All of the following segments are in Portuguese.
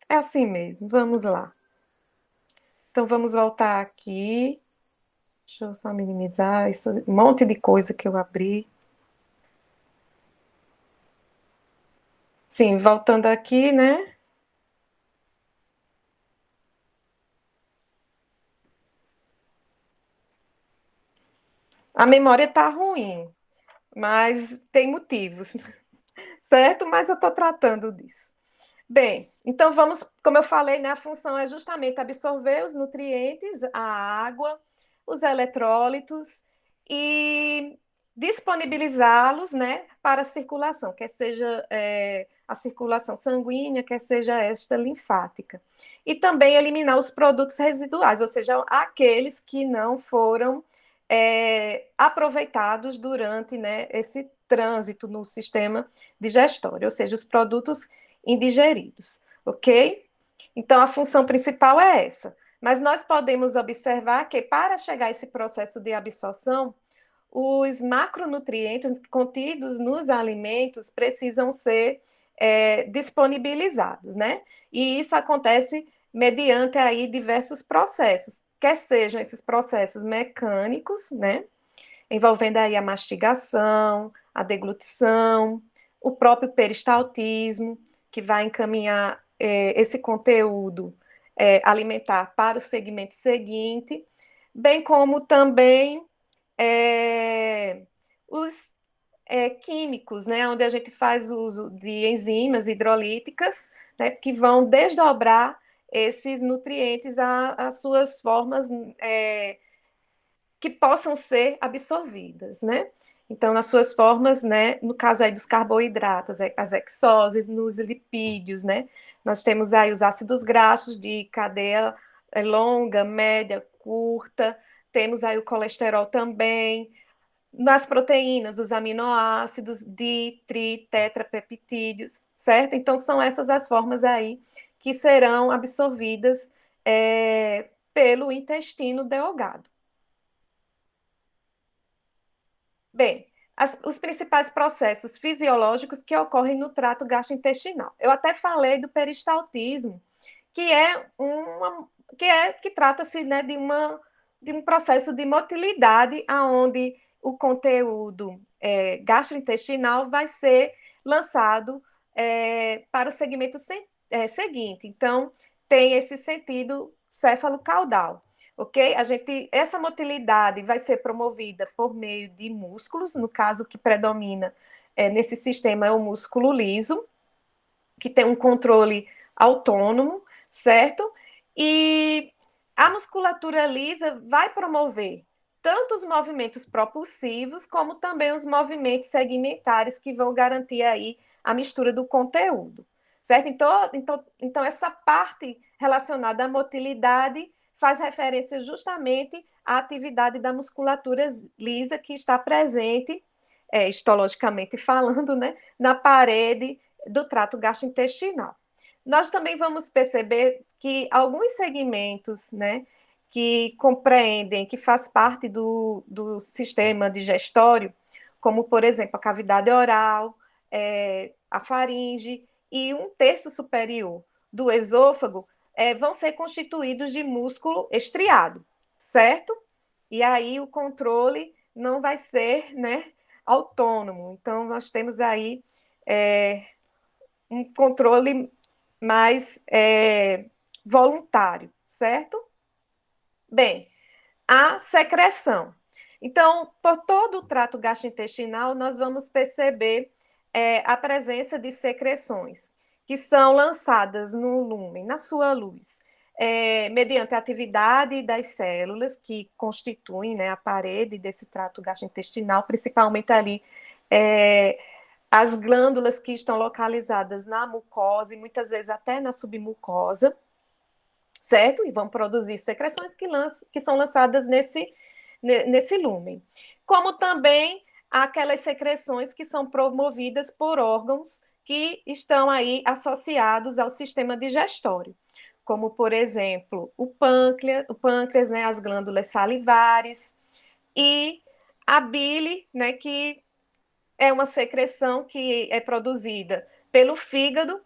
É assim mesmo, vamos lá. Então, vamos voltar aqui. Deixa eu só minimizar isso, um monte de coisa que eu abri. Sim, voltando aqui, né? A memória tá ruim, mas tem motivos, certo? Mas eu estou tratando disso. Bem, então vamos, como eu falei, né, a função é justamente absorver os nutrientes, a água, os eletrólitos e disponibilizá-los, né, para a circulação, quer seja a circulação sanguínea, quer seja esta linfática. E também eliminar os produtos residuais, ou seja, aqueles que não foram aproveitados durante, né, esse trânsito no sistema digestório, ou seja, os produtos indigeridos, ok? Então, a função principal é essa. Mas nós podemos observar que, para chegar a esse processo de absorção, os macronutrientes contidos nos alimentos precisam ser disponibilizados, né? E isso acontece mediante aí diversos processos, quer sejam esses processos mecânicos, né? Envolvendo aí a mastigação, a deglutição, o próprio peristaltismo, que vai encaminhar esse conteúdo alimentar para o segmento seguinte, bem como também os químicos, né, onde a gente faz uso de enzimas hidrolíticas, né, que vão desdobrar esses nutrientes às suas formas que possam ser absorvidas, né? Então, nas suas formas, né, no caso aí dos carboidratos, as hexoses, nos lipídios, né? Nós temos aí os ácidos graxos de cadeia longa, média, curta, temos aí o colesterol também, nas proteínas, os aminoácidos, di, tri, tetrapeptídeos, certo? Então, são essas as formas aí que serão absorvidas pelo intestino delgado. Bem, os principais processos fisiológicos que ocorrem no trato gastrointestinal. Eu até falei do peristaltismo, que é que trata-se, né, de um processo de motilidade aonde o conteúdo gastrointestinal vai ser lançado para o segmento seguinte. Então, tem esse sentido céfalo-caudal, ok? Essa motilidade vai ser promovida por meio de músculos, no caso que predomina nesse sistema é o músculo liso, que tem um controle autônomo, certo? E a musculatura lisa vai promover tanto os movimentos propulsivos, como também os movimentos segmentares que vão garantir aí a mistura do conteúdo, certo? Então essa parte relacionada à motilidade faz referência justamente à atividade da musculatura lisa que está presente, histologicamente falando, né, na parede do trato gastrointestinal. Nós também vamos perceber que alguns segmentos, né, que compreendem, que faz parte do sistema digestório, como, por exemplo, a cavidade oral, a faringe e um terço superior do esôfago, vão ser constituídos de músculo estriado, certo? E aí o controle não vai ser, né, autônomo. Então, nós temos aí um controle mais voluntário, certo? Bem, a secreção. Então, por todo o trato gastrointestinal, nós vamos perceber a presença de secreções que são lançadas no lúmen, na sua luz, mediante a atividade das células que constituem, né, a parede desse trato gastrointestinal, principalmente ali as glândulas que estão localizadas na mucosa e muitas vezes até na submucosa, certo? E vão produzir secreções que são lançadas nesse lúmen. Como também aquelas secreções que são promovidas por órgãos que estão aí associados ao sistema digestório, como, por exemplo, o pâncreas, né, as glândulas salivares e a bile, né, que é uma secreção que é produzida pelo fígado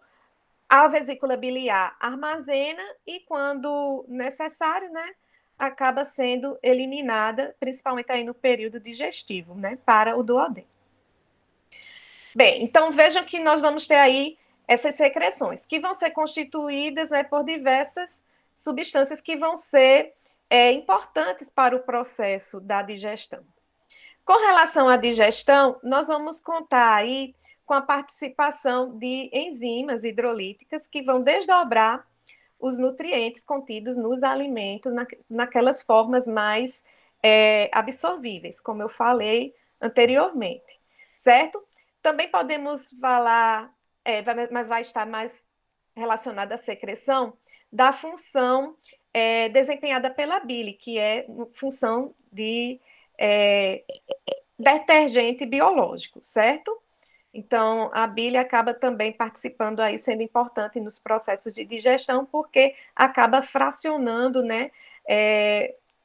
A vesícula biliar armazena e, quando necessário, né, acaba sendo eliminada, principalmente aí no período digestivo, né, para o duodeno. Bem, então vejam que nós vamos ter aí essas secreções, que vão ser constituídas, né, por diversas substâncias que vão ser importantes para o processo da digestão. Com relação à digestão, nós vamos contar aí com a participação de enzimas hidrolíticas que vão desdobrar os nutrientes contidos nos alimentos naquelas formas mais absorvíveis, como eu falei anteriormente, certo? Também podemos falar, mas vai estar mais relacionada à secreção, da função desempenhada pela bile, que é função de detergente biológico, certo? Então, a bile acaba também participando aí, sendo importante nos processos de digestão, porque acaba fracionando, né,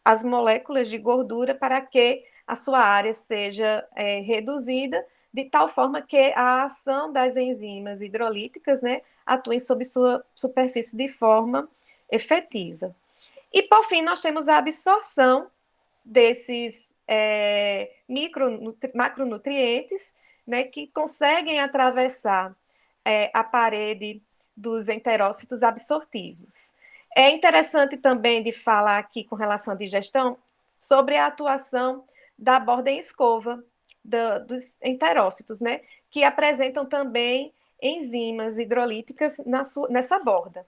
as moléculas de gordura para que a sua área seja reduzida, de tal forma que a ação das enzimas hidrolíticas, né, atuem sobre sua superfície de forma efetiva. E, por fim, nós temos a absorção desses macronutrientes, né, que conseguem atravessar a parede dos enterócitos absortivos. É interessante também de falar aqui com relação à digestão sobre a atuação da borda em escova dos enterócitos, né, que apresentam também enzimas hidrolíticas nessa borda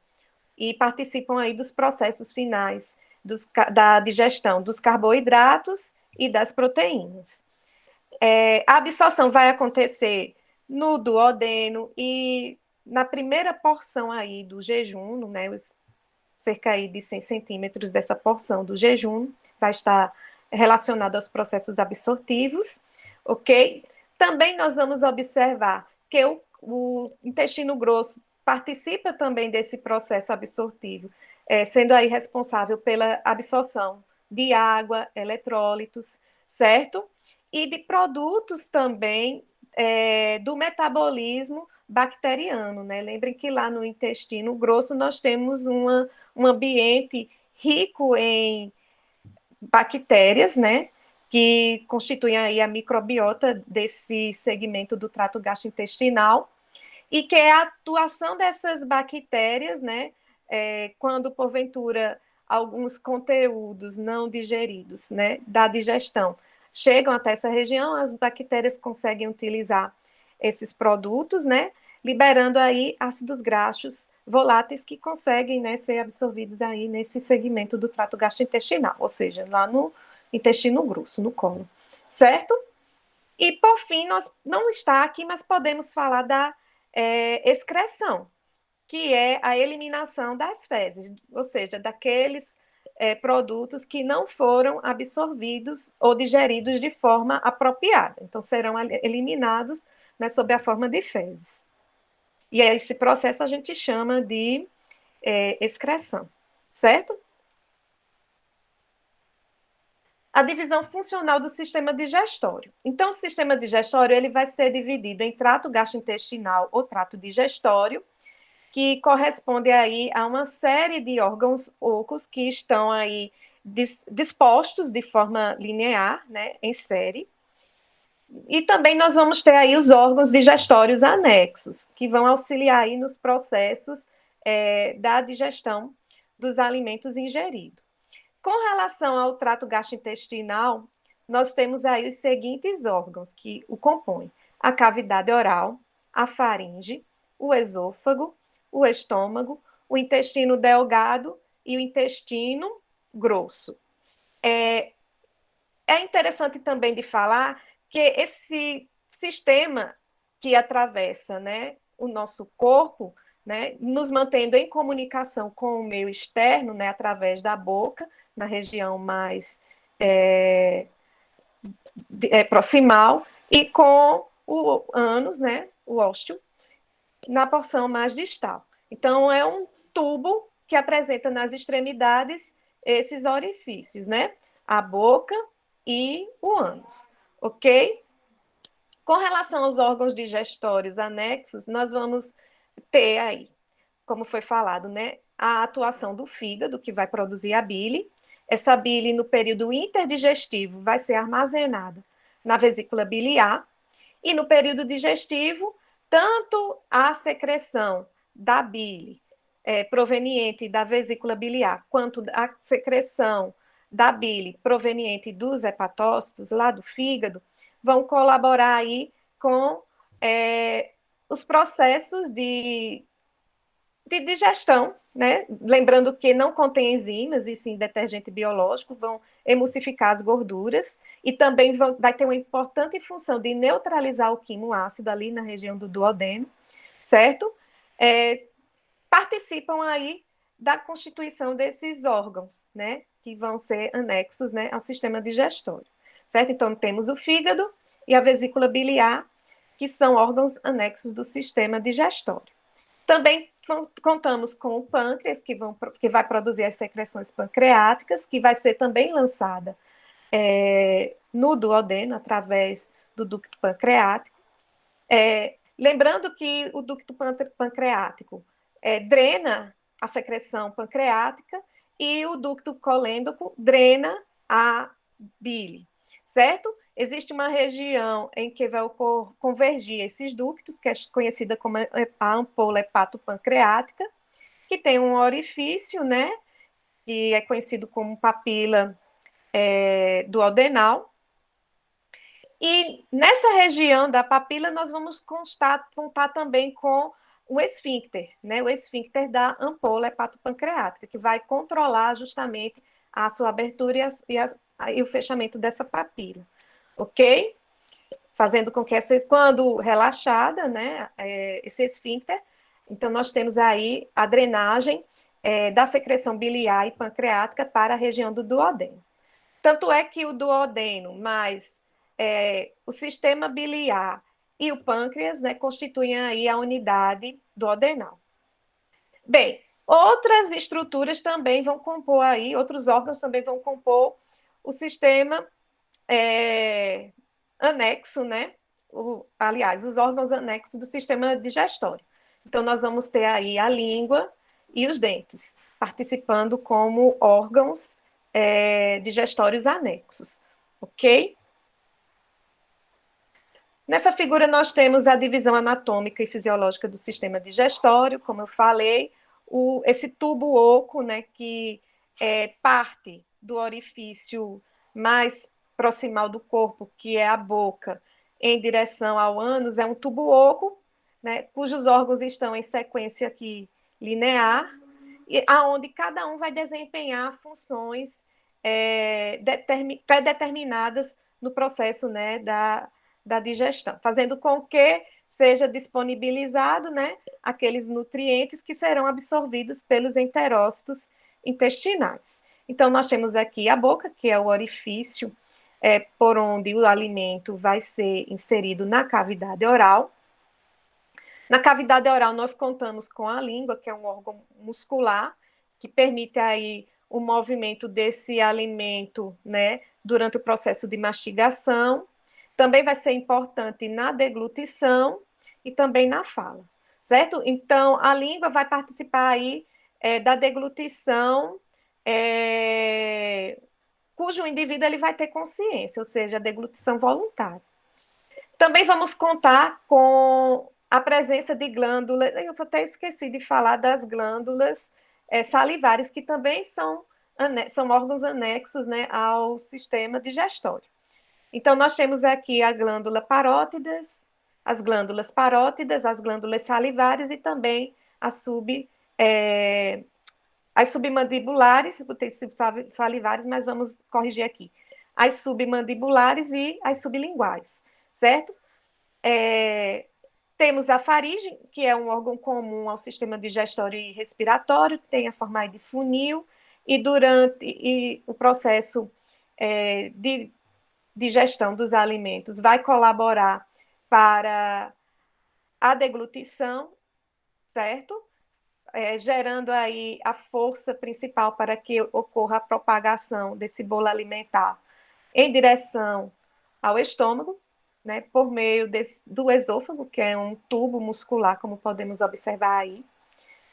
e participam aí dos processos finais da digestão dos carboidratos e das proteínas. A absorção vai acontecer no duodeno e na primeira porção aí do jejum, né, cerca aí de 100 centímetros dessa porção do jejum, vai estar relacionado aos processos absortivos, ok? Também nós vamos observar que o intestino grosso participa também desse processo absortivo, sendo aí responsável pela absorção de água, eletrólitos, certo? E de produtos também do metabolismo bacteriano, né? Lembrem que lá no intestino grosso nós temos um ambiente rico em bactérias, né? Que constituem aí a microbiota desse segmento do trato gastrointestinal, e que é a atuação dessas bactérias, né? Quando, porventura, alguns conteúdos não digeridos, né, da digestão, chegam até essa região, as bactérias conseguem utilizar esses produtos, né, liberando aí ácidos graxos voláteis que conseguem, né, ser absorvidos aí nesse segmento do trato gastrointestinal, ou seja, lá no intestino grosso, no colo, certo? E, por fim, nós não está aqui, mas podemos falar da excreção, que é a eliminação das fezes, ou seja, daqueles produtos que não foram absorvidos ou digeridos de forma apropriada. Então, serão eliminados, né, sob a forma de fezes. E esse processo a gente chama de excreção, certo? A divisão funcional do sistema digestório. Então, o sistema digestório ele vai ser dividido em trato gastrointestinal ou trato digestório, que corresponde aí a uma série de órgãos ocos que estão aí dispostos de forma linear, né, em série. E também nós vamos ter aí os órgãos digestórios anexos, que vão auxiliar aí nos processos da digestão dos alimentos ingeridos. Com relação ao trato gastrointestinal, nós temos aí os seguintes órgãos que o compõem: a cavidade oral, a faringe, o esôfago, o estômago, o intestino delgado e o intestino grosso. É interessante também de falar que esse sistema que atravessa, né, o nosso corpo, né, nos mantendo em comunicação com o meio externo, né, através da boca, na região mais proximal, e com o ânus, né, o ósteo, na porção mais distal. Então, é um tubo que apresenta nas extremidades esses orifícios, né? A boca e o ânus, ok? Com relação aos órgãos digestórios anexos, nós vamos ter aí como foi falado, né, a atuação do fígado, que vai produzir a bile. Essa bile, no período interdigestivo, vai ser armazenada na vesícula biliar, e no período digestivo, tanto a secreção da bile proveniente da vesícula biliar, quanto a secreção da bile proveniente dos hepatócitos, lá do fígado, vão colaborar aí com os processos de digestão, né? Lembrando que não contém enzimas, e sim detergente biológico, vão emulsificar as gorduras e também vai ter uma importante função de neutralizar o quimoácido ali na região do duodeno, certo? Participam aí da constituição desses órgãos, né? Que vão ser anexos, né, ao sistema digestório, certo? Então, temos o fígado e a vesícula biliar, que são órgãos anexos do sistema digestório. Também contamos com o pâncreas, que vai produzir as secreções pancreáticas, que vai ser também lançada no duodeno, através do ducto pancreático. Lembrando que o ducto pancreático drena a secreção pancreática e o ducto colêndoco drena a bile, certo? Existe uma região em que vai convergir esses ductos, que é conhecida como a ampola hepatopancreática, que tem um orifício, né, que é conhecido como papila duodenal. E nessa região da papila, nós vamos contar também com o esfíncter, né? O esfíncter da ampola hepatopancreática, que vai controlar justamente a sua abertura e o fechamento dessa papila, ok? Fazendo com que quando relaxada, né, esse esfíncter, então nós temos aí a drenagem da secreção biliar e pancreática para a região do duodeno. Tanto é que o duodeno mais o sistema biliar e o pâncreas, né, constituem aí a unidade duodenal. Bem, outras estruturas também vão compor aí, outros órgãos também vão compor o sistema anexo, né? Aliás, os órgãos anexos do sistema digestório. Então, nós vamos ter aí a língua e os dentes, participando como órgãos digestórios anexos, ok? Nessa figura, nós temos a divisão anatômica e fisiológica do sistema digestório, como eu falei, esse tubo oco, né, que parte do orifício mais proximal do corpo, que é a boca, em direção ao ânus, é um tubo oco, né, cujos órgãos estão em sequência aqui linear, e aonde cada um vai desempenhar funções pré-determinadas no processo, né, da digestão, fazendo com que seja disponibilizado, né, aqueles nutrientes que serão absorvidos pelos enterócitos intestinais. Então, nós temos aqui a boca, que é o orifício por onde o alimento vai ser inserido na cavidade oral. Na cavidade oral, nós contamos com a língua, que é um órgão muscular, que permite aí o movimento desse alimento, né, durante o processo de mastigação. Também vai ser importante na deglutição e também na fala, certo? Então, a língua vai participar aí da deglutição, cujo indivíduo ele vai ter consciência, ou seja, a deglutição voluntária. Também vamos contar com a presença de glândulas, eu até esqueci de falar das glândulas salivares, que também são órgãos anexos, né, ao sistema digestório. Então, nós temos aqui a glândula parótidas, as glândulas parótidas, as glândulas salivares e também as submandibulares, botei salivares, mas vamos corrigir aqui. As submandibulares e as sublinguais, certo? Temos a faringe, que é um órgão comum ao sistema digestório e respiratório, tem a forma de funil, e durante o processo de digestão dos alimentos vai colaborar para a deglutição, certo? Gerando aí a força principal para que ocorra a propagação desse bolo alimentar em direção ao estômago, né, por meio do esôfago, que é um tubo muscular, como podemos observar aí.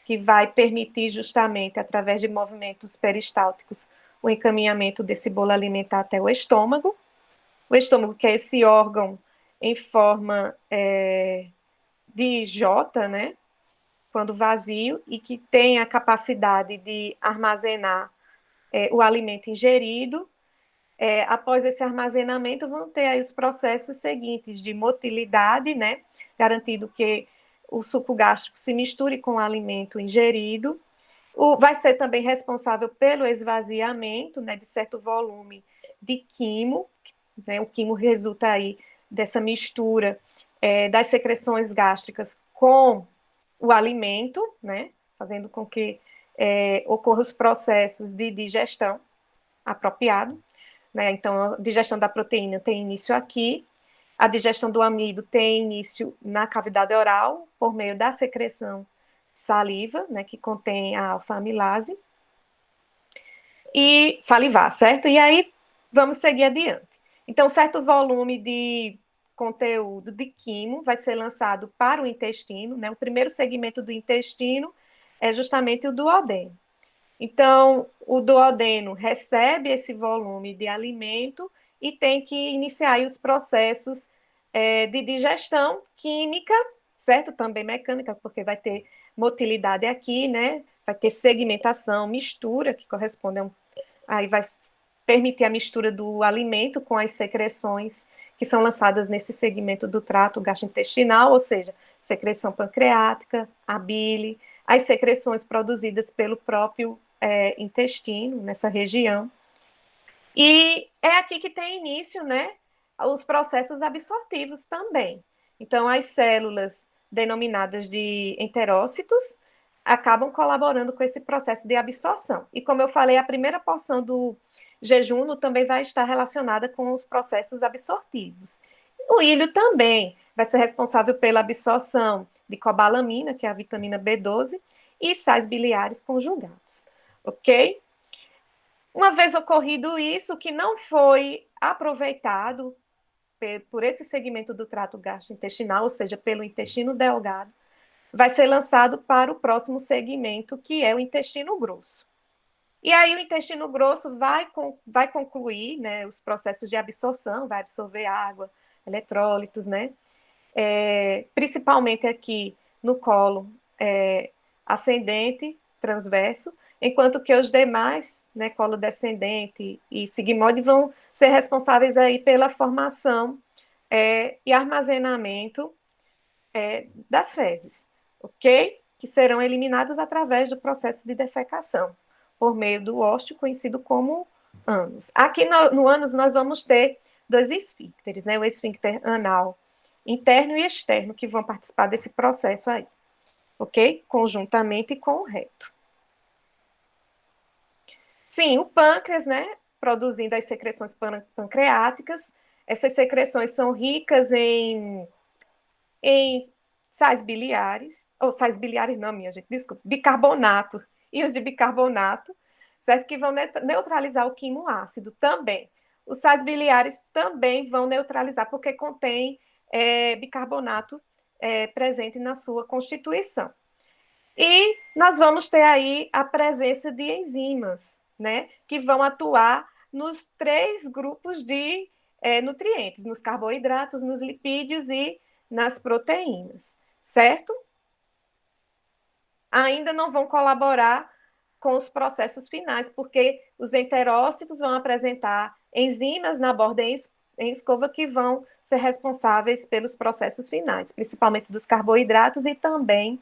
que vai permitir justamente, através de movimentos peristálticos, o encaminhamento desse bolo alimentar até o estômago. O estômago, que é esse órgão em forma de J, né? Quando vazio, e que tem a capacidade de armazenar o alimento ingerido. Após esse armazenamento, vão ter aí os processos seguintes de motilidade, né? Garantindo que o suco gástrico se misture com o alimento ingerido. Vai ser também responsável pelo esvaziamento, né, de certo volume de quimo, né? O quimo resulta aí dessa mistura das secreções gástricas com o alimento, né? Fazendo com que ocorram os processos de digestão apropriado, né? Então, a digestão da proteína tem início aqui, a digestão do amido tem início na cavidade oral, por meio da secreção saliva, né, que contém a alfa-amilase, e salivar, certo? E aí, vamos seguir adiante. Então, certo volume de conteúdo de quimo vai ser lançado para o intestino, né? O primeiro segmento do intestino é justamente o duodeno. Então, o duodeno recebe esse volume de alimento e tem que iniciar os processos de digestão química, certo? Também mecânica, porque vai ter motilidade aqui, né? Vai ter segmentação, mistura, que corresponde a aí vai permitir a mistura do alimento com as secreções que são lançadas nesse segmento do trato gastrointestinal, ou seja, secreção pancreática, a bile, as secreções produzidas pelo próprio intestino, nessa região. E é aqui que tem início, né, os processos absortivos também. Então, as células denominadas de enterócitos acabam colaborando com esse processo de absorção. E como eu falei, a primeira porção do jejum também vai estar relacionada com os processos absortivos. O ilho também vai ser responsável pela absorção de cobalamina, que é a vitamina B12, e sais biliares conjugados, ok? Uma vez ocorrido isso, que não foi aproveitado por esse segmento do trato gastrointestinal, ou seja, pelo intestino delgado, vai ser lançado para o próximo segmento, que é o intestino grosso. E aí o intestino grosso vai concluir, né, os processos de absorção, vai absorver água, eletrólitos, né? Principalmente aqui no colo ascendente, transverso, enquanto que os demais, né, colo descendente e sigmoide, vão ser responsáveis aí pela formação e armazenamento das fezes, ok? Que serão eliminadas através do processo de defecação, por meio do ósteo conhecido como ânus. Aqui no ânus nós vamos ter dois esfíncteres, né? O esfíncter anal interno e externo, que vão participar desse processo aí, ok? Conjuntamente com o reto. Sim, o pâncreas, né? Produzindo as secreções pancreáticas. Essas secreções são ricas em sais biliares, ou sais biliares não, minha gente, desculpa, bicarbonato, íons de bicarbonato, certo? Que vão neutralizar o quimo ácido também. Os sais biliares também vão neutralizar, porque contém bicarbonato presente na sua constituição. E nós vamos ter aí a presença de enzimas, né? Que vão atuar nos três grupos de nutrientes, nos carboidratos, nos lipídios e nas proteínas, certo? Ainda não vão colaborar com os processos finais, porque os enterócitos vão apresentar enzimas na borda em escova que vão ser responsáveis pelos processos finais, principalmente dos carboidratos e também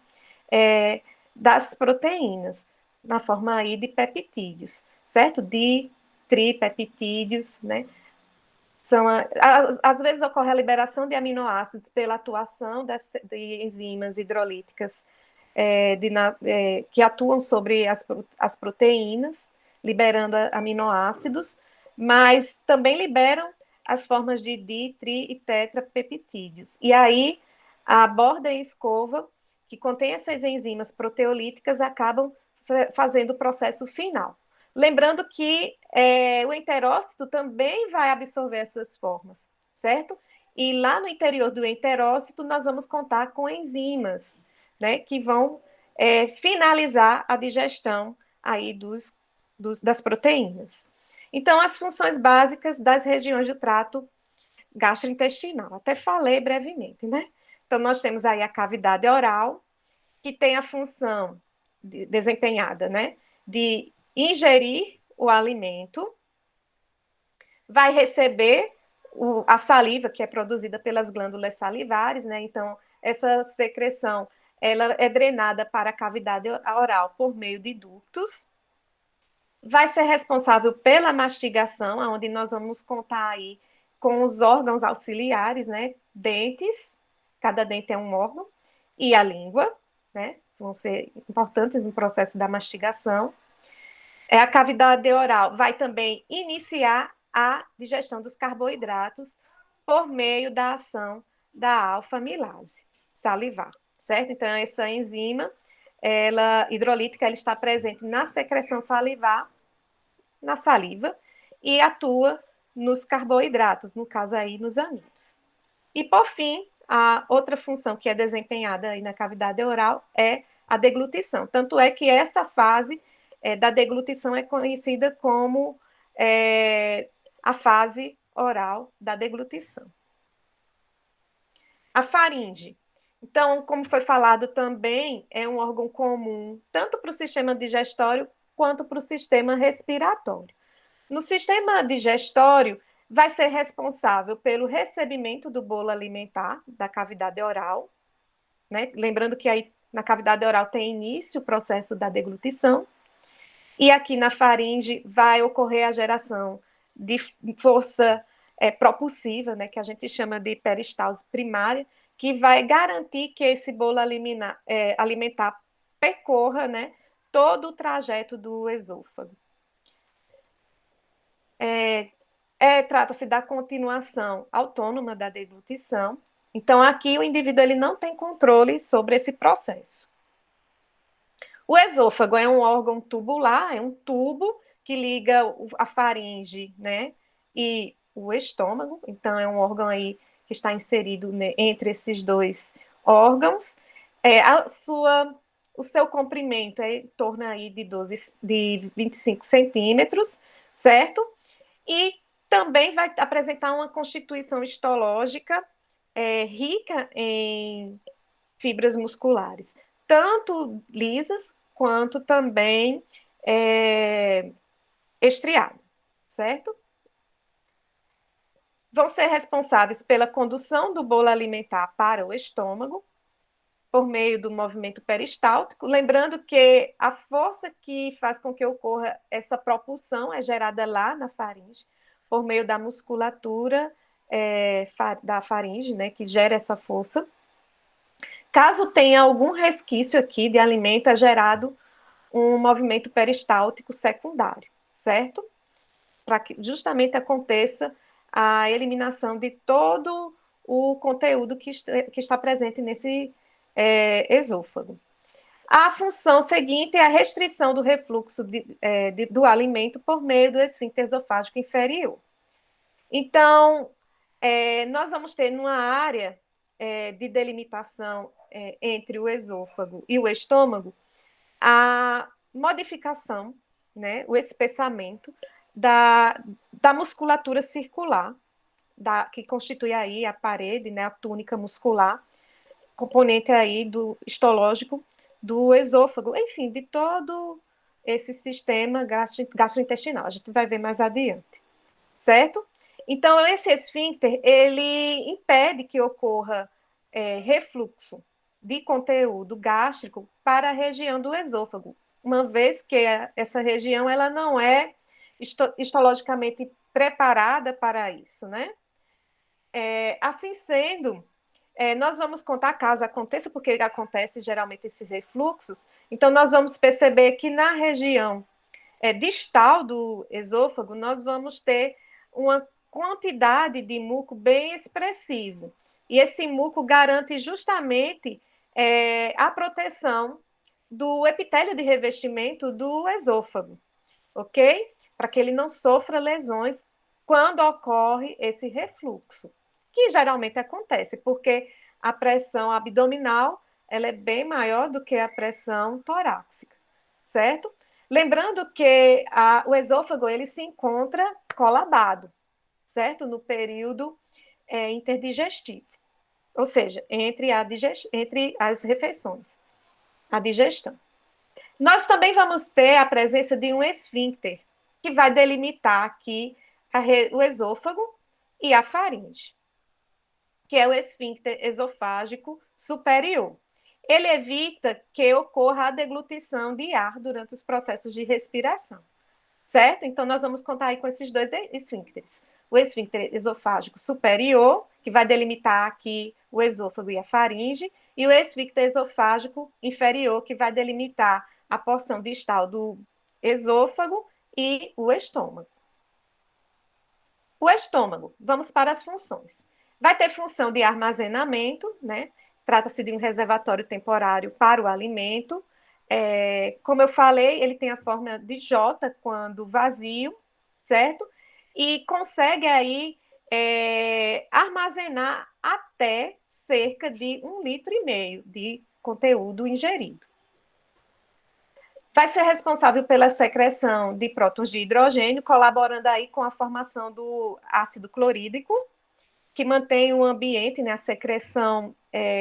das proteínas, na forma aí de peptídeos, certo? De tripeptídeos, né? Às vezes ocorre a liberação de aminoácidos pela atuação de enzimas hidrolíticas que atuam sobre as proteínas, liberando aminoácidos, mas também liberam as formas de di, tri e tetrapeptídeos. E aí, a borda em escova, que contém essas enzimas proteolíticas, acabam fazendo o processo final. Lembrando que o enterócito também vai absorver essas formas, certo? E lá no interior do enterócito, nós vamos contar com enzimas, né, que vão finalizar a digestão aí das proteínas. Então, as funções básicas das regiões do trato gastrointestinal. Até falei brevemente, né? Então, nós temos aí a cavidade oral, que tem a função desempenhada, né? De ingerir o alimento, vai receber a saliva, que é produzida pelas glândulas salivares, né? Então, essa secreção ela é drenada para a cavidade oral por meio de ductos. Vai ser responsável pela mastigação, onde nós vamos contar aí com os órgãos auxiliares, né? Dentes, cada dente é um órgão, e a língua, né? Vão ser importantes no processo da mastigação. A cavidade oral vai também iniciar a digestão dos carboidratos por meio da ação da alfa-amilase salivar, certo? Então, essa enzima hidrolítica ela está presente na secreção salivar, na saliva, e atua nos carboidratos, no caso aí nos amidos. E, por fim, a outra função que é desempenhada aí na cavidade oral é a deglutição. Tanto é que essa fase da deglutição é conhecida como a fase oral da deglutição. A faringe. Então, como foi falado também, é um órgão comum tanto para o sistema digestório quanto para o sistema respiratório. No sistema digestório, vai ser responsável pelo recebimento do bolo alimentar da cavidade oral, né? Lembrando que aí na cavidade oral tem início o processo da deglutição, e aqui na faringe vai ocorrer a geração de força propulsiva, né, que a gente chama de peristalse primária, que vai garantir que esse bolo alimentar percorra, né, todo o trajeto do esôfago. Trata-se da continuação autônoma da deglutição. Então, aqui o indivíduo ele não tem controle sobre esse processo. O esôfago é um órgão tubular, é um tubo que liga a faringe, né, e o estômago. Então, é um órgão aí que está inserido, né, entre esses dois órgãos. O seu comprimento é em torno aí de 25 centímetros, certo? E também vai apresentar uma constituição histológica rica em fibras musculares, tanto lisas quanto também estriadas, certo? Vão ser responsáveis pela condução do bolo alimentar para o estômago, por meio do movimento peristáltico, lembrando que a força que faz com que ocorra essa propulsão é gerada lá na faringe, por meio da musculatura da faringe, né, que gera essa força. Caso tenha algum resquício aqui de alimento, é gerado um movimento peristáltico secundário, certo? Para que justamente aconteça a eliminação de todo o conteúdo que está presente nesse esôfago. A função seguinte é a restrição do refluxo do alimento por meio do esfíncter esofágico inferior. Então, nós vamos ter numa área de delimitação entre o esôfago e o estômago a modificação, né, o espessamento da musculatura circular, que constitui aí a parede, né, a túnica muscular, componente aí do histológico do esôfago, enfim, de todo esse sistema gastrointestinal. A gente vai ver mais adiante, certo? Então, esse esfíncter, ele impede que ocorra refluxo de conteúdo gástrico para a região do esôfago, uma vez que essa região ela não é histologicamente preparada para isso, né? Assim sendo, nós vamos contar, caso aconteça, porque acontece geralmente esses refluxos, então nós vamos perceber que na região distal do esôfago, nós vamos ter uma quantidade de muco bem expressivo. E esse muco garante justamente a proteção do epitélio de revestimento do esôfago, ok? Para que ele não sofra lesões quando ocorre esse refluxo, que geralmente acontece, porque a pressão abdominal ela é bem maior do que a pressão torácica, certo? Lembrando que o esôfago ele se encontra colabado, certo? No período interdigestivo, ou seja, entre as refeições, a digestão. Nós também vamos ter a presença de um esfíncter, que vai delimitar aqui o esôfago e a faringe, que é o esfíncter esofágico superior. Ele evita que ocorra a deglutição de ar durante os processos de respiração, certo? Então, nós vamos contar aí com esses dois esfíncteres. O esfíncter esofágico superior, que vai delimitar aqui o esôfago e a faringe, e o esfíncter esofágico inferior, que vai delimitar a porção distal do esôfago e o estômago. O estômago, vamos para as funções. Vai ter função de armazenamento, né? Trata-se de um reservatório temporário para o alimento. Como eu falei, ele tem a forma de J quando vazio, certo? E consegue aí armazenar até cerca de 1,5 litro de conteúdo ingerido. Vai ser responsável pela secreção de prótons de hidrogênio, colaborando aí com a formação do ácido clorídrico, que mantém o ambiente, né, a secreção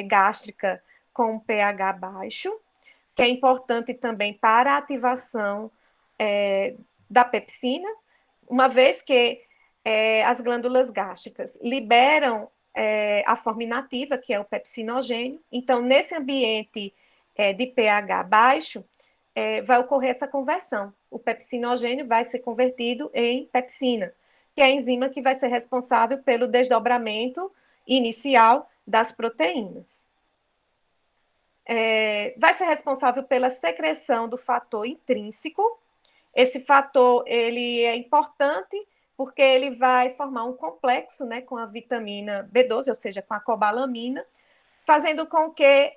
gástrica com pH baixo, que é importante também para a ativação da pepsina, uma vez que as glândulas gástricas liberam a forma inativa, que é o pepsinogênio. Então, nesse ambiente de pH baixo, vai ocorrer essa conversão. O pepsinogênio vai ser convertido em pepsina, que é a enzima que vai ser responsável pelo desdobramento inicial das proteínas. Vai ser responsável pela secreção do fator intrínseco. Esse fator ele é importante porque ele vai formar um complexo, né, com a vitamina B12, ou seja, com a cobalamina, fazendo com que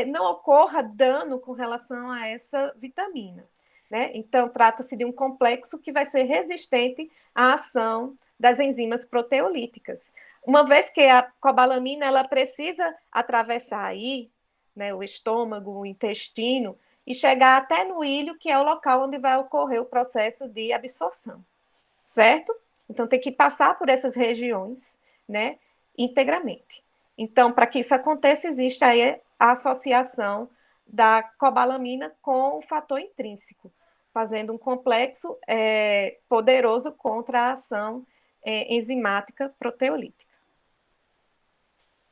não ocorra dano com relação a essa vitamina, né? Então, trata-se de um complexo que vai ser resistente à ação das enzimas proteolíticas. Uma vez que a cobalamina ela precisa atravessar aí, né, o estômago, o intestino, e chegar até no ilho, que é o local onde vai ocorrer o processo de absorção, certo? Então, tem que passar por essas regiões, né, integralmente. Então, para que isso aconteça, existe aí a associação da cobalamina com o fator intrínseco, fazendo um complexo poderoso contra a ação enzimática proteolítica.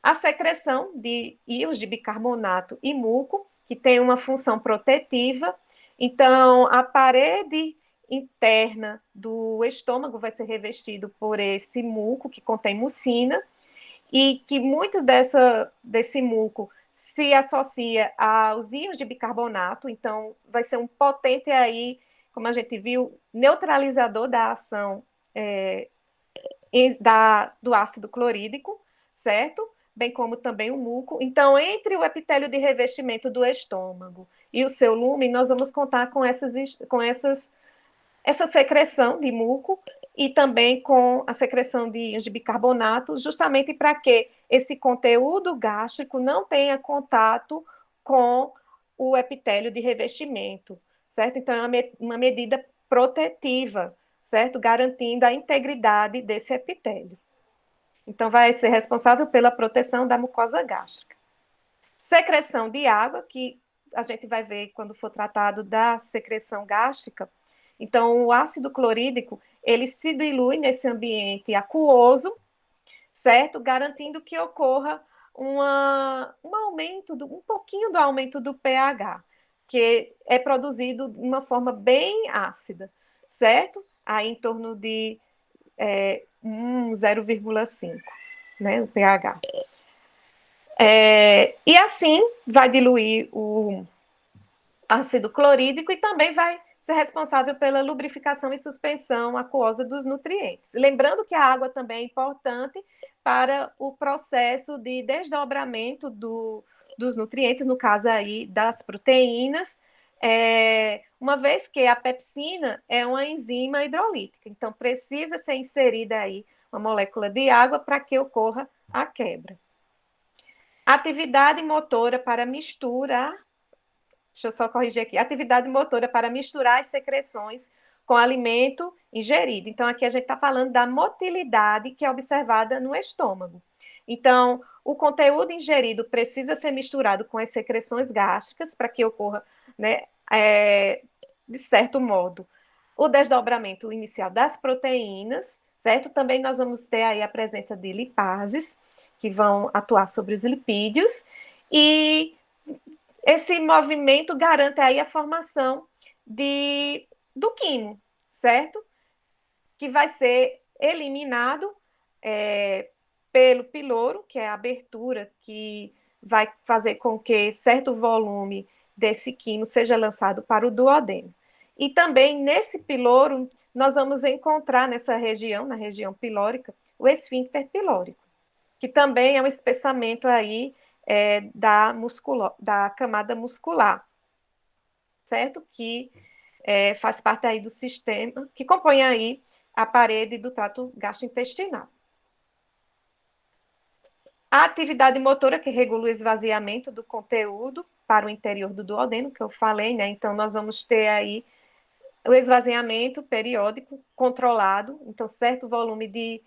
A secreção de íons de bicarbonato e muco, que tem uma função protetiva. Então, a parede interna do estômago vai ser revestido por esse muco que contém mucina, e que muito desse muco se associa aos íons de bicarbonato, então vai ser um potente aí, como a gente viu, neutralizador da ação do ácido clorídrico, certo? Bem como também o muco. Então, entre o epitélio de revestimento do estômago e o seu lume, nós vamos contar com essa secreção de muco e também com a secreção de íons de bicarbonato, justamente para que esse conteúdo gástrico não tenha contato com o epitélio de revestimento, certo? Então, é uma medida protetiva, certo? Garantindo a integridade desse epitélio. Então, vai ser responsável pela proteção da mucosa gástrica. Secreção de água, que a gente vai ver quando for tratado da secreção gástrica. Então, o ácido clorídrico, ele se dilui nesse ambiente aquoso, certo? Garantindo que ocorra um aumento, um pouquinho do aumento do pH, que é produzido de uma forma bem ácida, certo? Aí em torno de 0,5, né, o pH. E assim vai diluir o ácido clorídrico e também vai ser responsável pela lubrificação e suspensão aquosa dos nutrientes. Lembrando que a água também é importante para o processo de desdobramento dos nutrientes, no caso aí das proteínas, uma vez que a pepsina é uma enzima hidrolítica, então precisa ser inserida aí uma molécula de água para que ocorra a quebra. Atividade motora para mistura. Deixa eu só corrigir aqui. Atividade motora para misturar as secreções com alimento ingerido. Então, aqui a gente está falando da motilidade que é observada no estômago. Então, o conteúdo ingerido precisa ser misturado com as secreções gástricas para que ocorra, né, de certo modo, o desdobramento inicial das proteínas, certo? Também nós vamos ter aí a presença de lipases, que vão atuar sobre os lipídios, e esse movimento garante aí a formação do quimo, certo? Que vai ser eliminado pelo piloro, que é a abertura que vai fazer com que certo volume desse quimo seja lançado para o duodeno. E também nesse piloro, nós vamos encontrar nessa região, na região pilórica, o esfíncter pilórico, que também é um espessamento aí da camada muscular, certo? Que faz parte aí do sistema, que compõe aí a parede do trato gastrointestinal. A atividade motora, que regula o esvaziamento do conteúdo para o interior do duodeno, que eu falei, né? Então, nós vamos ter aí o esvaziamento periódico controlado, então, certo volume de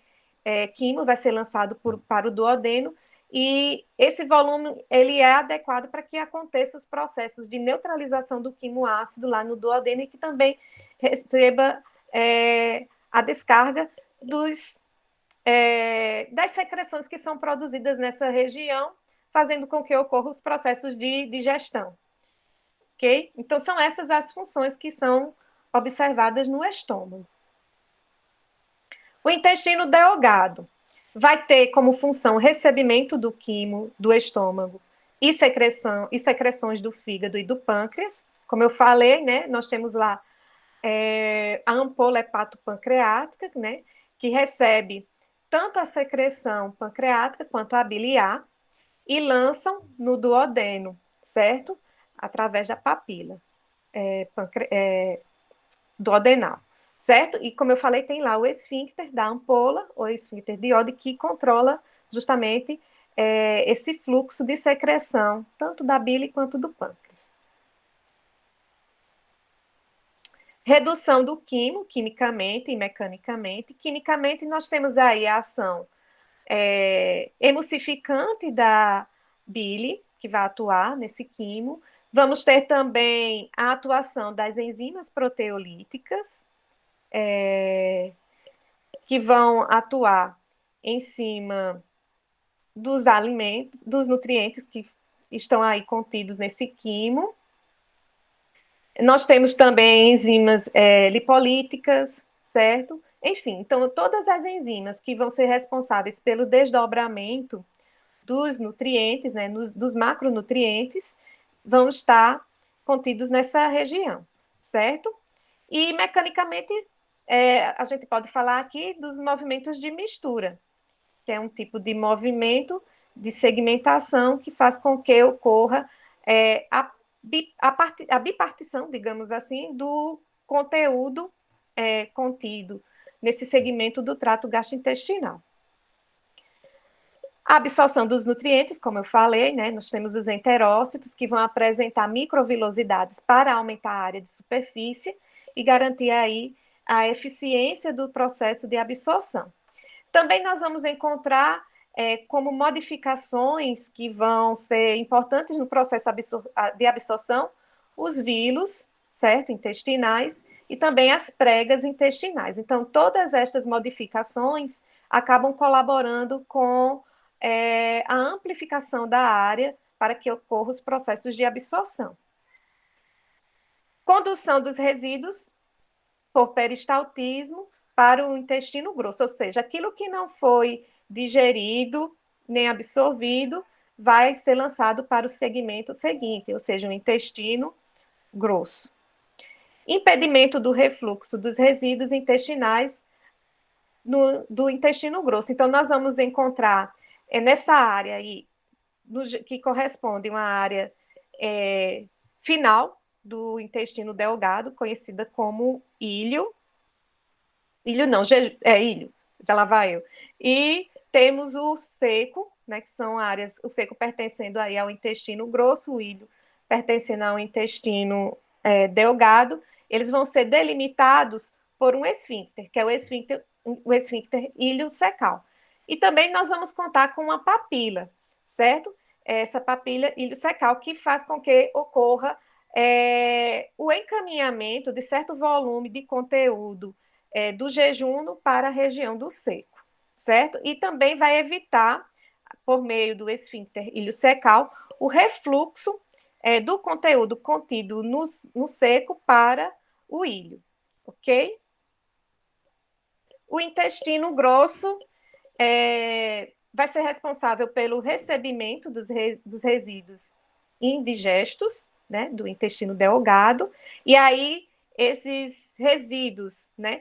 quimo vai ser lançado para o duodeno, e esse volume ele é adequado para que aconteça os processos de neutralização do quimo ácido lá no duodeno e que também receba a descarga das secreções que são produzidas nessa região, fazendo com que ocorram os processos de digestão. Ok? Então, são essas as funções que são observadas no estômago. O intestino delgado vai ter como função recebimento do quimo do estômago e secreções do fígado e do pâncreas. Como eu falei, né, nós temos lá a ampola hepatopancreática, né, que recebe tanto a secreção pancreática quanto a biliar e lançam no duodeno, certo? Através da papila duodenal, certo? E como eu falei, tem lá o esfíncter da ampola, ou esfíncter de Oddi, que controla justamente esse fluxo de secreção, tanto da bile quanto do pâncreas. Redução do quimo, quimicamente e mecanicamente. Quimicamente, nós temos aí a ação emulsificante da bile, que vai atuar nesse quimo. Vamos ter também a atuação das enzimas proteolíticas, que vão atuar em cima dos alimentos, dos nutrientes que estão aí contidos nesse quimo. Nós temos também enzimas lipolíticas, certo? Enfim, então todas as enzimas que vão ser responsáveis pelo desdobramento dos nutrientes, né, dos macronutrientes, vão estar contidos nessa região, certo? E mecanicamente, a gente pode falar aqui dos movimentos de mistura, que é um tipo de movimento de segmentação que faz com que ocorra a bipartição, digamos assim, do conteúdo contido nesse segmento do trato gastrointestinal. A absorção dos nutrientes, como eu falei, né, nós temos os enterócitos que vão apresentar microvilosidades para aumentar a área de superfície e garantir aí a eficiência do processo de absorção. Também nós vamos encontrar como modificações que vão ser importantes no processo de absorção, os vilos, certo, intestinais, e também as pregas intestinais. Então, todas estas modificações acabam colaborando com a amplificação da área para que ocorram os processos de absorção. Condução dos resíduos por peristaltismo para o intestino grosso, ou seja, aquilo que não foi digerido nem absorvido vai ser lançado para o segmento seguinte, ou seja, o intestino grosso. Impedimento do refluxo dos resíduos intestinais do intestino grosso. Então, nós vamos encontrar nessa área aí, que corresponde a uma área final do intestino delgado, conhecida como íleo. Ilho não, ilho, já lá vai eu. E temos o seco, né, que são áreas, o seco pertencendo aí ao intestino grosso, o ilho pertencendo ao intestino delgado, eles vão ser delimitados por um esfíncter, que é o esfíncter ilho-secal. E também nós vamos contar com uma papila, certo? Essa papila ilho-secal que faz com que ocorra o encaminhamento de certo volume de conteúdo do jejum para a região do seco, certo? E também vai evitar, por meio do esfíncter ilho-secal, o refluxo do conteúdo contido no seco para o ilho, ok? O intestino grosso vai ser responsável pelo recebimento dos resíduos indigestos, né, do intestino delgado, e aí esses resíduos, né,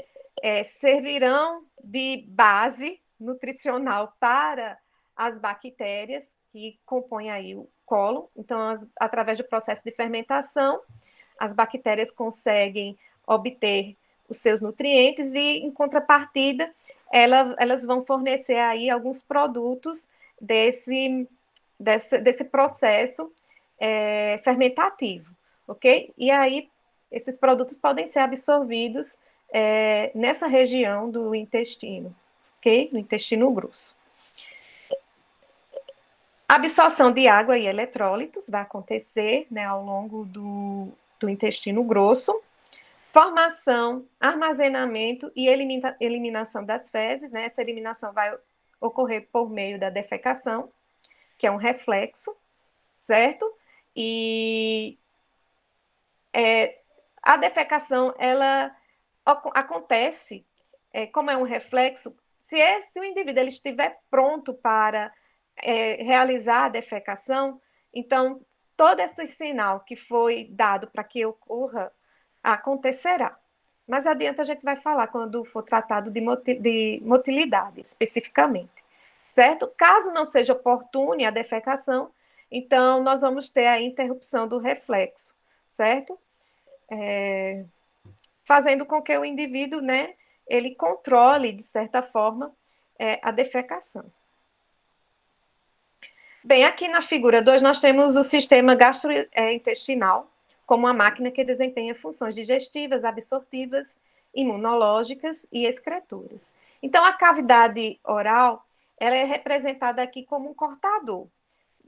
servirão de base nutricional para as bactérias que compõem aí o cólon. Então, através do processo de fermentação, as bactérias conseguem obter os seus nutrientes e, em contrapartida, elas vão fornecer aí alguns produtos desse processo fermentativo, ok? E aí, esses produtos podem ser absorvidos nessa região do intestino, ok? No intestino grosso. A absorção de água e eletrólitos vai acontecer, né, ao longo do intestino grosso. Formação, armazenamento e eliminação das fezes, né? Essa eliminação vai ocorrer por meio da defecação, que é um reflexo, certo? E a defecação, ela acontece, como é um reflexo, se o indivíduo ele estiver pronto para realizar a defecação, então todo esse sinal que foi dado para que ocorra acontecerá. Mais adiante a gente vai falar quando for tratado de motilidade, especificamente, certo? Caso não seja oportune a defecação, então nós vamos ter a interrupção do reflexo, certo? Fazendo com que o indivíduo, né, ele controle, de certa forma, a defecação. Bem, aqui na figura 2 nós temos o sistema gastrointestinal, como uma máquina que desempenha funções digestivas, absortivas, imunológicas e excretoras. Então, a cavidade oral, ela é representada aqui como um cortador,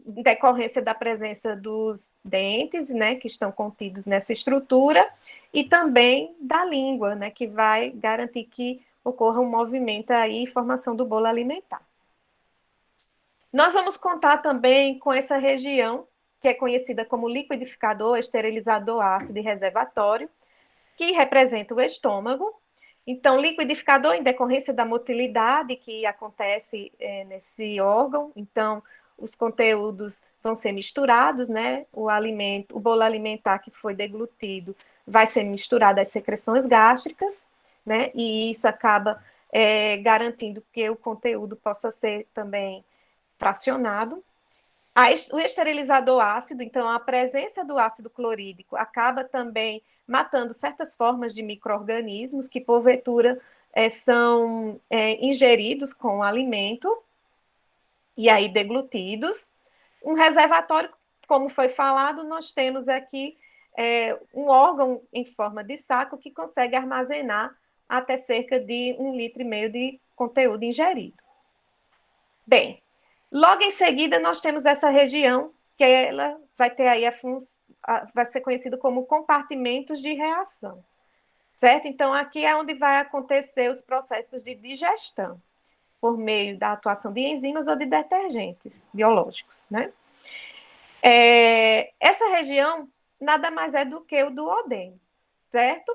em decorrência da presença dos dentes, né, que estão contidos nessa estrutura, e também da língua, né, que vai garantir que ocorra um movimento aí e formação do bolo alimentar. Nós vamos contar também com essa região, que é conhecida como liquidificador, esterilizador ácido e reservatório, que representa o estômago. Então, liquidificador em decorrência da motilidade que acontece nesse órgão. Então, os conteúdos vão ser misturados, né? O bolo alimentar que foi deglutido vai ser misturado às secreções gástricas, né? E isso acaba garantindo que o conteúdo possa ser também fracionado. O esterilizador ácido, então, a presença do ácido clorídrico acaba também matando certas formas de micro-organismos que, porventura, são ingeridos com o alimento e aí deglutidos. Um reservatório, como foi falado, nós temos aqui um órgão em forma de saco que consegue armazenar até cerca de 1,5 litro de conteúdo ingerido. Bem, logo em seguida, nós temos essa região, que ela vai ter aí vai ser conhecido como compartimentos de reação, certo? Então, aqui é onde vai acontecer os processos de digestão, por meio da atuação de enzimas ou de detergentes biológicos, né? Essa região nada mais é do que o duodeno, certo?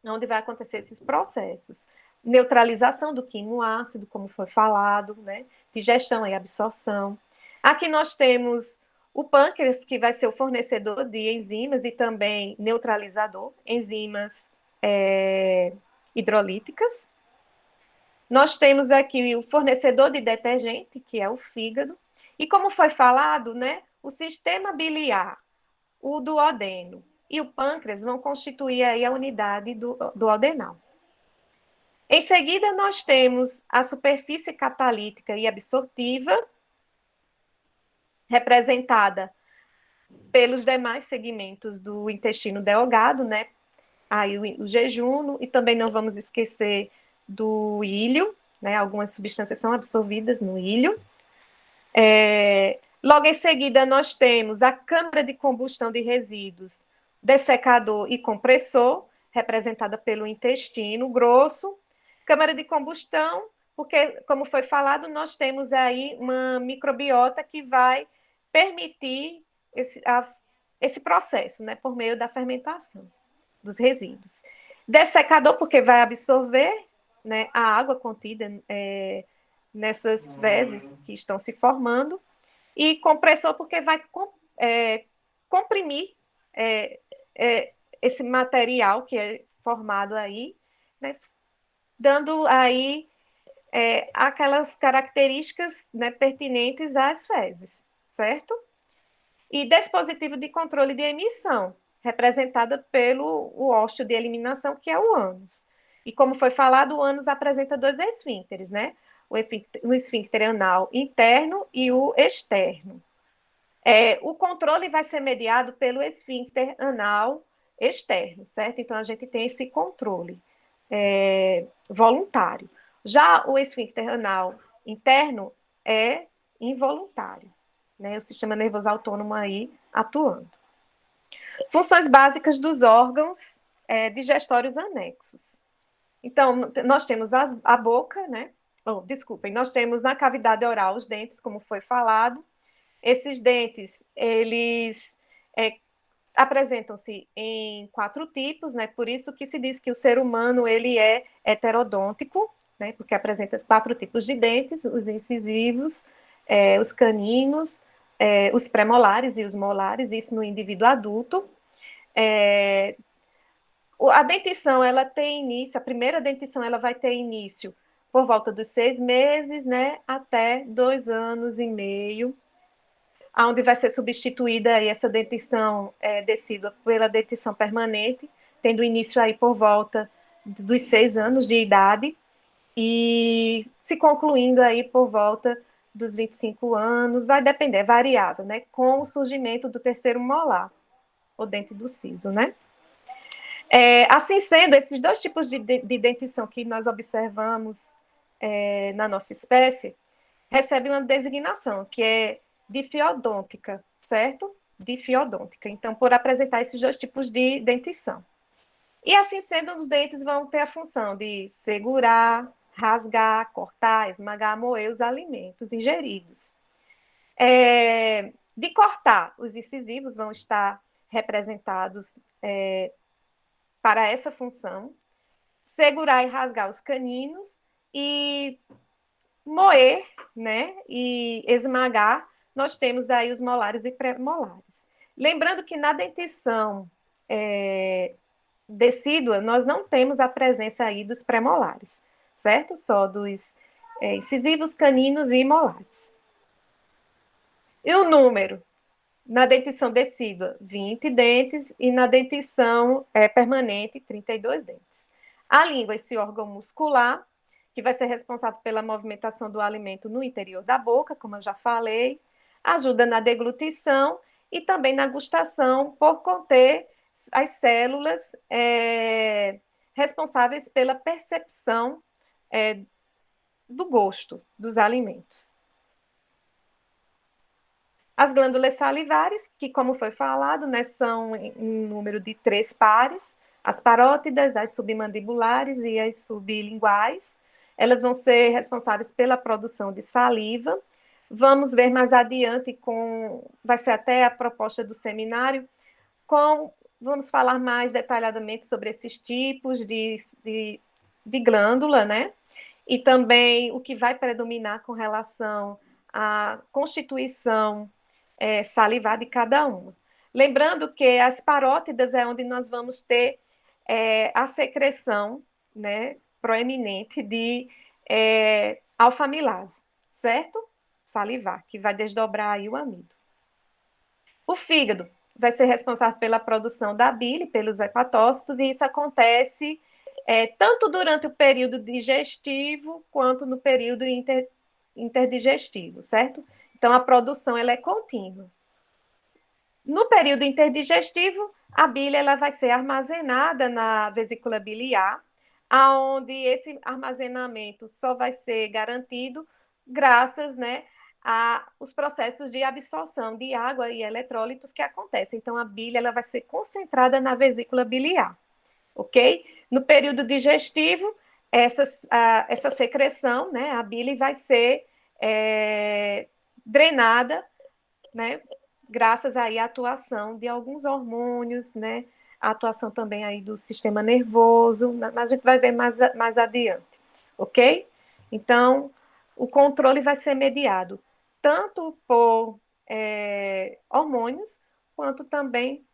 Onde vai acontecer esses processos. Neutralização do quimoácido, como foi falado, né? Digestão e absorção. Aqui nós temos o pâncreas, que vai ser o fornecedor de enzimas e também neutralizador, enzimas hidrolíticas. Nós temos aqui o fornecedor de detergente, que é o fígado. E como foi falado, né? O sistema biliar, o duodeno e o pâncreas vão constituir aí a unidade do duodenal. Em seguida, nós temos a superfície catalítica e absortiva, representada pelos demais segmentos do intestino delgado, né? Aí o jejum, e também não vamos esquecer do ilho, né? Algumas substâncias são absorvidas no ilho. Logo em seguida, nós temos a câmara de combustão de resíduos, dessecador e compressor, representada pelo intestino grosso. Câmara de combustão, porque, como foi falado, nós temos aí uma microbiota que vai permitir esse processo, né, por meio da fermentação dos resíduos. Dessecador, porque vai absorver, né, a água contida nessas fezes que estão se formando, e compressor, porque vai comprimir é, esse material que é formado aí, né, dando aí aquelas características, né, pertinentes às fezes, certo? E dispositivo de controle de emissão, representada pelo o ósteo de eliminação, que é o ânus. E como foi falado, o ânus apresenta dois esfíncteres, né? O esfíncter anal interno e o externo. O controle vai ser mediado pelo esfíncter anal externo, certo? Então, a gente tem esse controle voluntário. Já o esfíncter anal interno é involuntário, né? O sistema nervoso autônomo aí atuando. Funções básicas dos órgãos digestórios anexos. Então, nós temos a boca, né? Desculpem, nós temos na cavidade oral os dentes, como foi falado. Esses dentes, eles apresentam-se em 4 tipos, né? Por isso que se diz que o ser humano ele é heterodôntico, né? Porque apresenta 4 tipos de dentes: os incisivos, os caninos, os premolares e os molares, isso no indivíduo adulto. A dentição, ela tem início, a primeira dentição, ela vai ter início por volta dos 6 meses, né? Até 2 anos e meio, onde vai ser substituída aí essa dentição decídua pela dentição permanente, tendo início aí por volta dos 6 anos de idade e se concluindo aí por volta dos 25 anos, vai depender, é variável, né? Com o surgimento do terceiro molar, o dente do siso, né? Assim sendo, esses 2 tipos de dentição que nós observamos na nossa espécie recebem uma designação, que é difiodôntica, certo? Difiodôntica. Então, por apresentar esses 2 tipos de dentição. E assim sendo, os dentes vão ter a função de segurar, rasgar, cortar, esmagar, moer os alimentos ingeridos. De cortar, os incisivos vão estar representados para essa função. Segurar e rasgar os caninos e moer, né, e esmagar, nós temos aí os molares e pré-molares. Lembrando que na dentição decídua, nós não temos a presença aí dos pré-molares, certo? Só dos incisivos, caninos e molares. E o número? Na dentição decídua, 20 dentes, e na dentição permanente, 32 dentes. A língua, esse órgão muscular, que vai ser responsável pela movimentação do alimento no interior da boca, como eu já falei, ajuda na deglutição e também na gustação, por conter as células responsáveis pela percepção do gosto dos alimentos. As glândulas salivares, que, como foi falado, né, são em número de 3 pares: as parótidas, as submandibulares e as sublinguais. Elas vão ser responsáveis pela produção de saliva. Vamos ver mais adiante, vai ser até a proposta do seminário, vamos falar mais detalhadamente sobre esses tipos de glândula, né? E também o que vai predominar com relação à constituição salivar de cada uma. Lembrando que as parótidas é onde nós vamos ter a secreção, né, proeminente de alfa-amilase, certo? Salivar, que vai desdobrar aí o amido. O fígado vai ser responsável pela produção da bile pelos hepatócitos, e isso acontece tanto durante o período digestivo quanto no período interdigestivo, certo? Então, a produção ela é contínua. No período interdigestivo, a bile ela vai ser armazenada na vesícula biliar, aonde esse armazenamento só vai ser garantido graças, né, a os processos de absorção de água e eletrólitos que acontecem. Então, a bile ela vai ser concentrada na vesícula biliar, ok? No período digestivo, essa secreção, né, a bile vai ser drenada, né, graças aí à atuação de alguns hormônios, né, a atuação também aí do sistema nervoso, mas a gente vai ver mais adiante, ok? Então, o controle vai ser mediado tanto por hormônios, quanto também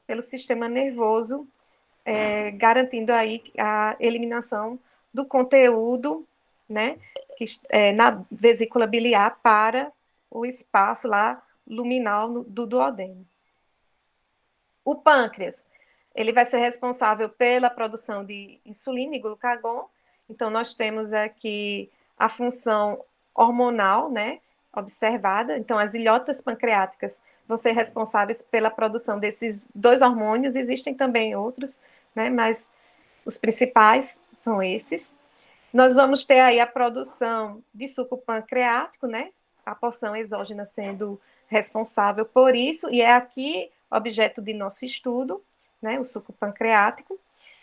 pelo sistema nervoso, garantindo aí a eliminação do conteúdo, né, na vesícula biliar para o espaço lá luminal do duodeno. O pâncreas, ele vai ser responsável pela produção de insulina e glucagon. Então, nós temos aqui a função hormonal, né, observada. Então, as ilhotas pancreáticas vão ser responsáveis pela produção desses dois hormônios. Existem também outros, né, mas os principais são esses. Nós vamos ter aí a produção de suco pancreático, né? A porção exógena sendo responsável por isso, e é aqui objeto de nosso estudo, né? O suco pancreático,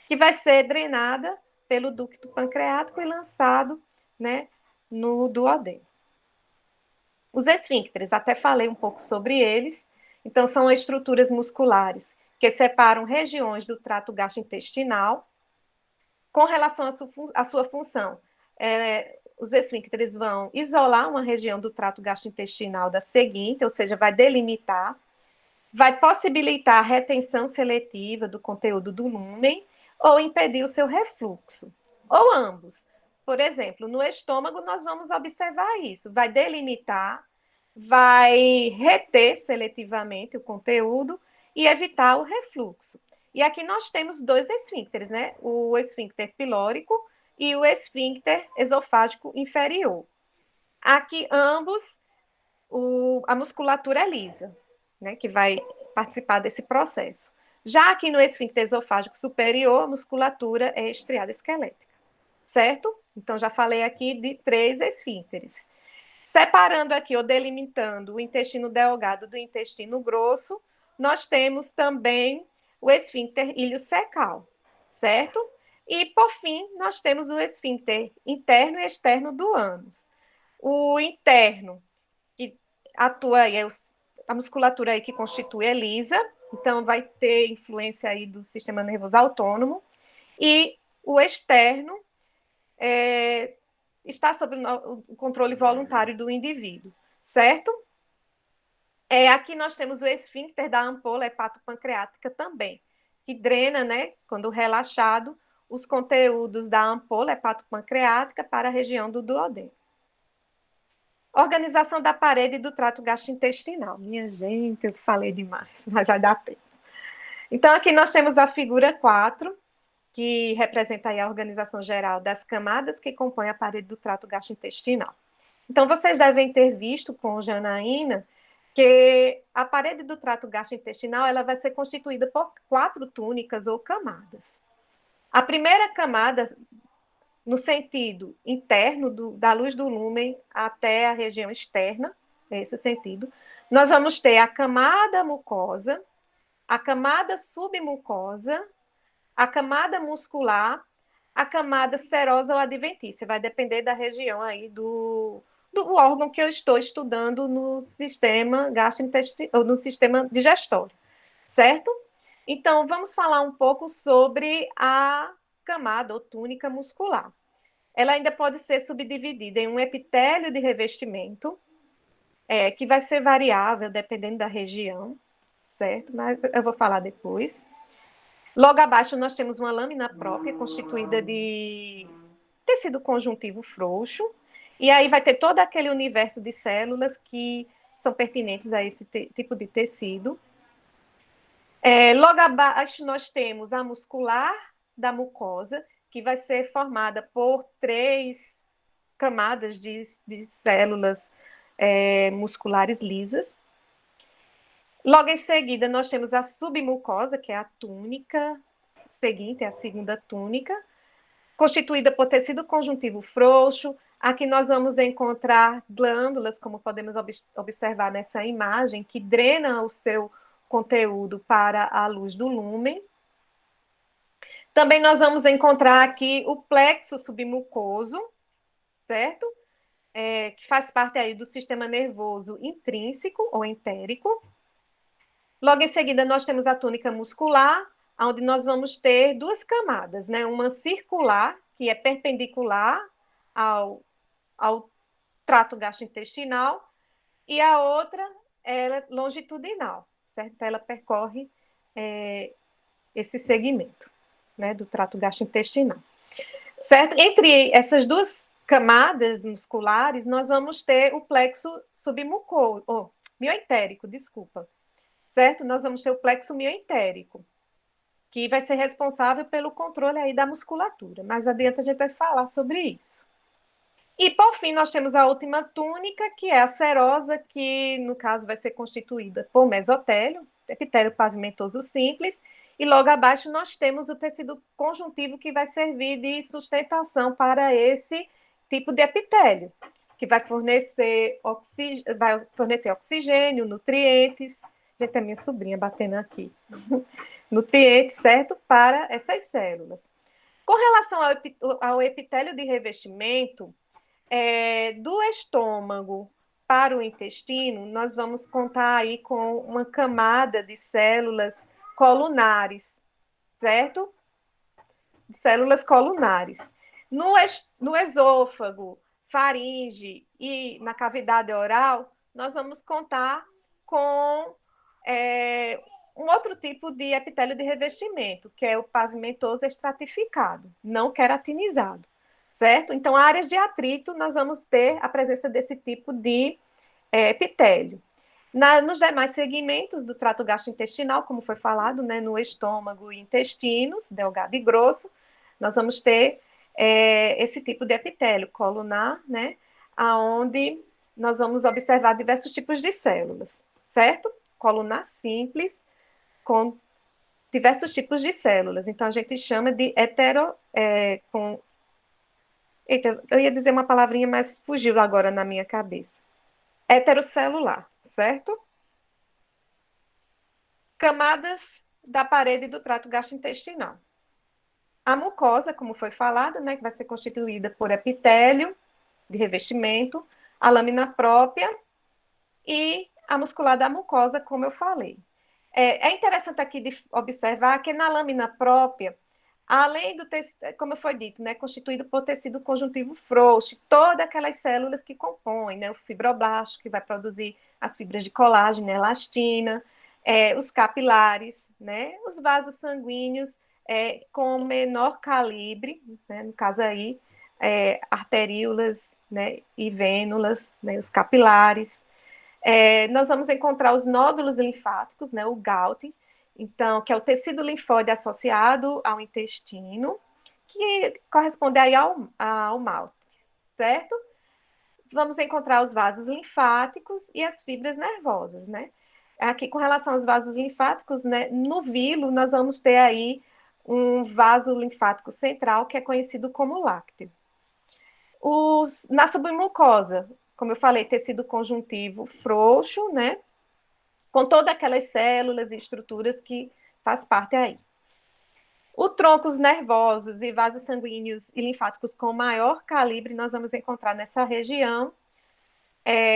que vai ser drenada pelo ducto pancreático e lançado, né, no duodeno. Os esfíncteres, até falei um pouco sobre eles. Então, são estruturas musculares que separam regiões do trato gastrointestinal com relação à sua função. Os esfíncteres vão isolar uma região do trato gastrointestinal da seguinte, ou seja, vai delimitar, vai possibilitar a retenção seletiva do conteúdo do lúmen ou impedir o seu refluxo, ou ambos. Por exemplo, no estômago, nós vamos observar isso, vai delimitar, vai reter seletivamente o conteúdo e evitar o refluxo. E aqui nós temos dois esfíncteres, né? O esfíncter pilórico e o esfíncter esofágico inferior. Aqui, ambos, a musculatura é lisa, né? Que vai participar desse processo. Já aqui no esfíncter esofágico superior, a musculatura é estriada esquelética, certo? Então, já falei aqui de 3 esfíncteres. Separando aqui ou delimitando o intestino delgado do intestino grosso, nós temos também o esfíncter iliocecal, certo? E, por fim, nós temos o esfíncter interno e externo do ânus. O interno, que atua aí, a musculatura aí que constitui é lisa, então vai ter influência aí do sistema nervoso autônomo, e o externo está sob o controle voluntário do indivíduo, certo? Aqui nós temos o esfíncter da ampola hepatopancreática também, que drena, né, quando relaxado, os conteúdos da ampola hepatopancreática para a região do duodeno. Organização da parede do trato gastrointestinal. Minha gente, eu falei demais, mas vai dar tempo. Então, aqui nós temos a figura 4, que representa aí a organização geral das camadas que compõem a parede do trato gastrointestinal. Então, vocês devem ter visto com Janaína que a parede do trato gastrointestinal ela vai ser constituída por 4 túnicas ou camadas. A primeira camada, no sentido interno da luz do lúmen até a região externa, nesse sentido, nós vamos ter a camada mucosa, a camada submucosa, a camada muscular, a camada serosa ou adventícia, vai depender da região aí do órgão que eu estou estudando no sistema gastrointestinal, ou no sistema digestório, certo? Então, vamos falar um pouco sobre a camada ou túnica muscular. Ela ainda pode ser subdividida em um epitélio de revestimento, que vai ser variável dependendo da região, certo? Mas eu vou falar depois. Logo abaixo, nós temos uma lâmina própria, constituída de tecido conjuntivo frouxo, e aí vai ter todo aquele universo de células que são pertinentes a esse tipo de tecido. Logo abaixo, nós temos a muscular da mucosa, que vai ser formada por 3 camadas de células musculares lisas. Logo em seguida, nós temos a submucosa, que é a túnica seguinte, é a segunda túnica, constituída por tecido conjuntivo frouxo. Aqui nós vamos encontrar glândulas, como podemos observar nessa imagem, que drenam o seu conteúdo para a luz do lúmen. Também nós vamos encontrar aqui o plexo submucoso, certo? Que faz parte aí do sistema nervoso intrínseco ou entérico. Logo em seguida, nós temos a túnica muscular, onde nós vamos ter duas camadas, né? Uma circular, que é perpendicular ao trato gastrointestinal, e a outra é longitudinal, certo? Ela percorre esse segmento, né, do trato gastrointestinal, certo? Entre essas duas camadas musculares, nós vamos ter o plexo submucoso, mioentérico, desculpa, certo? Nós vamos ter o plexo mioentérico, que vai ser responsável pelo controle aí da musculatura. Mais adiante a gente vai falar sobre isso. E, por fim, nós temos a última túnica, que é a serosa, que, no caso, vai ser constituída por mesotélio, epitélio pavimentoso simples, e logo abaixo nós temos o tecido conjuntivo, que vai servir de sustentação para esse tipo de epitélio, que vai fornecer oxigênio, nutrientes. Gente, é minha sobrinha batendo aqui. Nutrientes, certo? Para essas células. Com relação ao epitélio de revestimento, do estômago para o intestino, nós vamos contar aí com uma camada de células colunares, certo? Células colunares. No esôfago, faringe e na cavidade oral, nós vamos contar com um outro tipo de epitélio de revestimento, que é o pavimentoso estratificado, não queratinizado, certo? Então, áreas de atrito, nós vamos ter a presença desse tipo de epitélio. Nos demais segmentos do trato gastrointestinal, como foi falado, né, no estômago e intestinos, delgado e grosso, nós vamos ter esse tipo de epitélio colunar, né, aonde nós vamos observar diversos tipos de células, certo? Colunar simples, com diversos tipos de células. Então, a gente chama de Eita, eu ia dizer uma palavrinha, mas fugiu agora na minha cabeça. Heterocelular, certo? Camadas da parede do trato gastrointestinal. A mucosa, como foi falado, né, que vai ser constituída por epitélio de revestimento, a lâmina própria e a muscular da mucosa, como eu falei. É interessante aqui de observar que na lâmina própria, além do tecido, como foi dito, né, constituído por tecido conjuntivo frouxo, todas aquelas células que compõem, né, o fibroblasto, que vai produzir as fibras de colágeno, elastina, os capilares, né, os vasos sanguíneos com menor calibre, né, no caso aí, arteríolas, né, e vênulas, né, os capilares. Nós vamos encontrar os nódulos linfáticos, né, o Gautin, então, que é o tecido linfóide associado ao intestino, que corresponde aí ao malte, certo? Vamos encontrar os vasos linfáticos e as fibras nervosas, né? Aqui, com relação aos vasos linfáticos, né, no vilo, nós vamos ter aí um vaso linfático central, que é conhecido como lácteo. Na submucosa, como eu falei, tecido conjuntivo frouxo, né? Com todas aquelas células e estruturas que faz parte aí. O troncos nervosos e vasos sanguíneos e linfáticos com maior calibre nós vamos encontrar nessa região.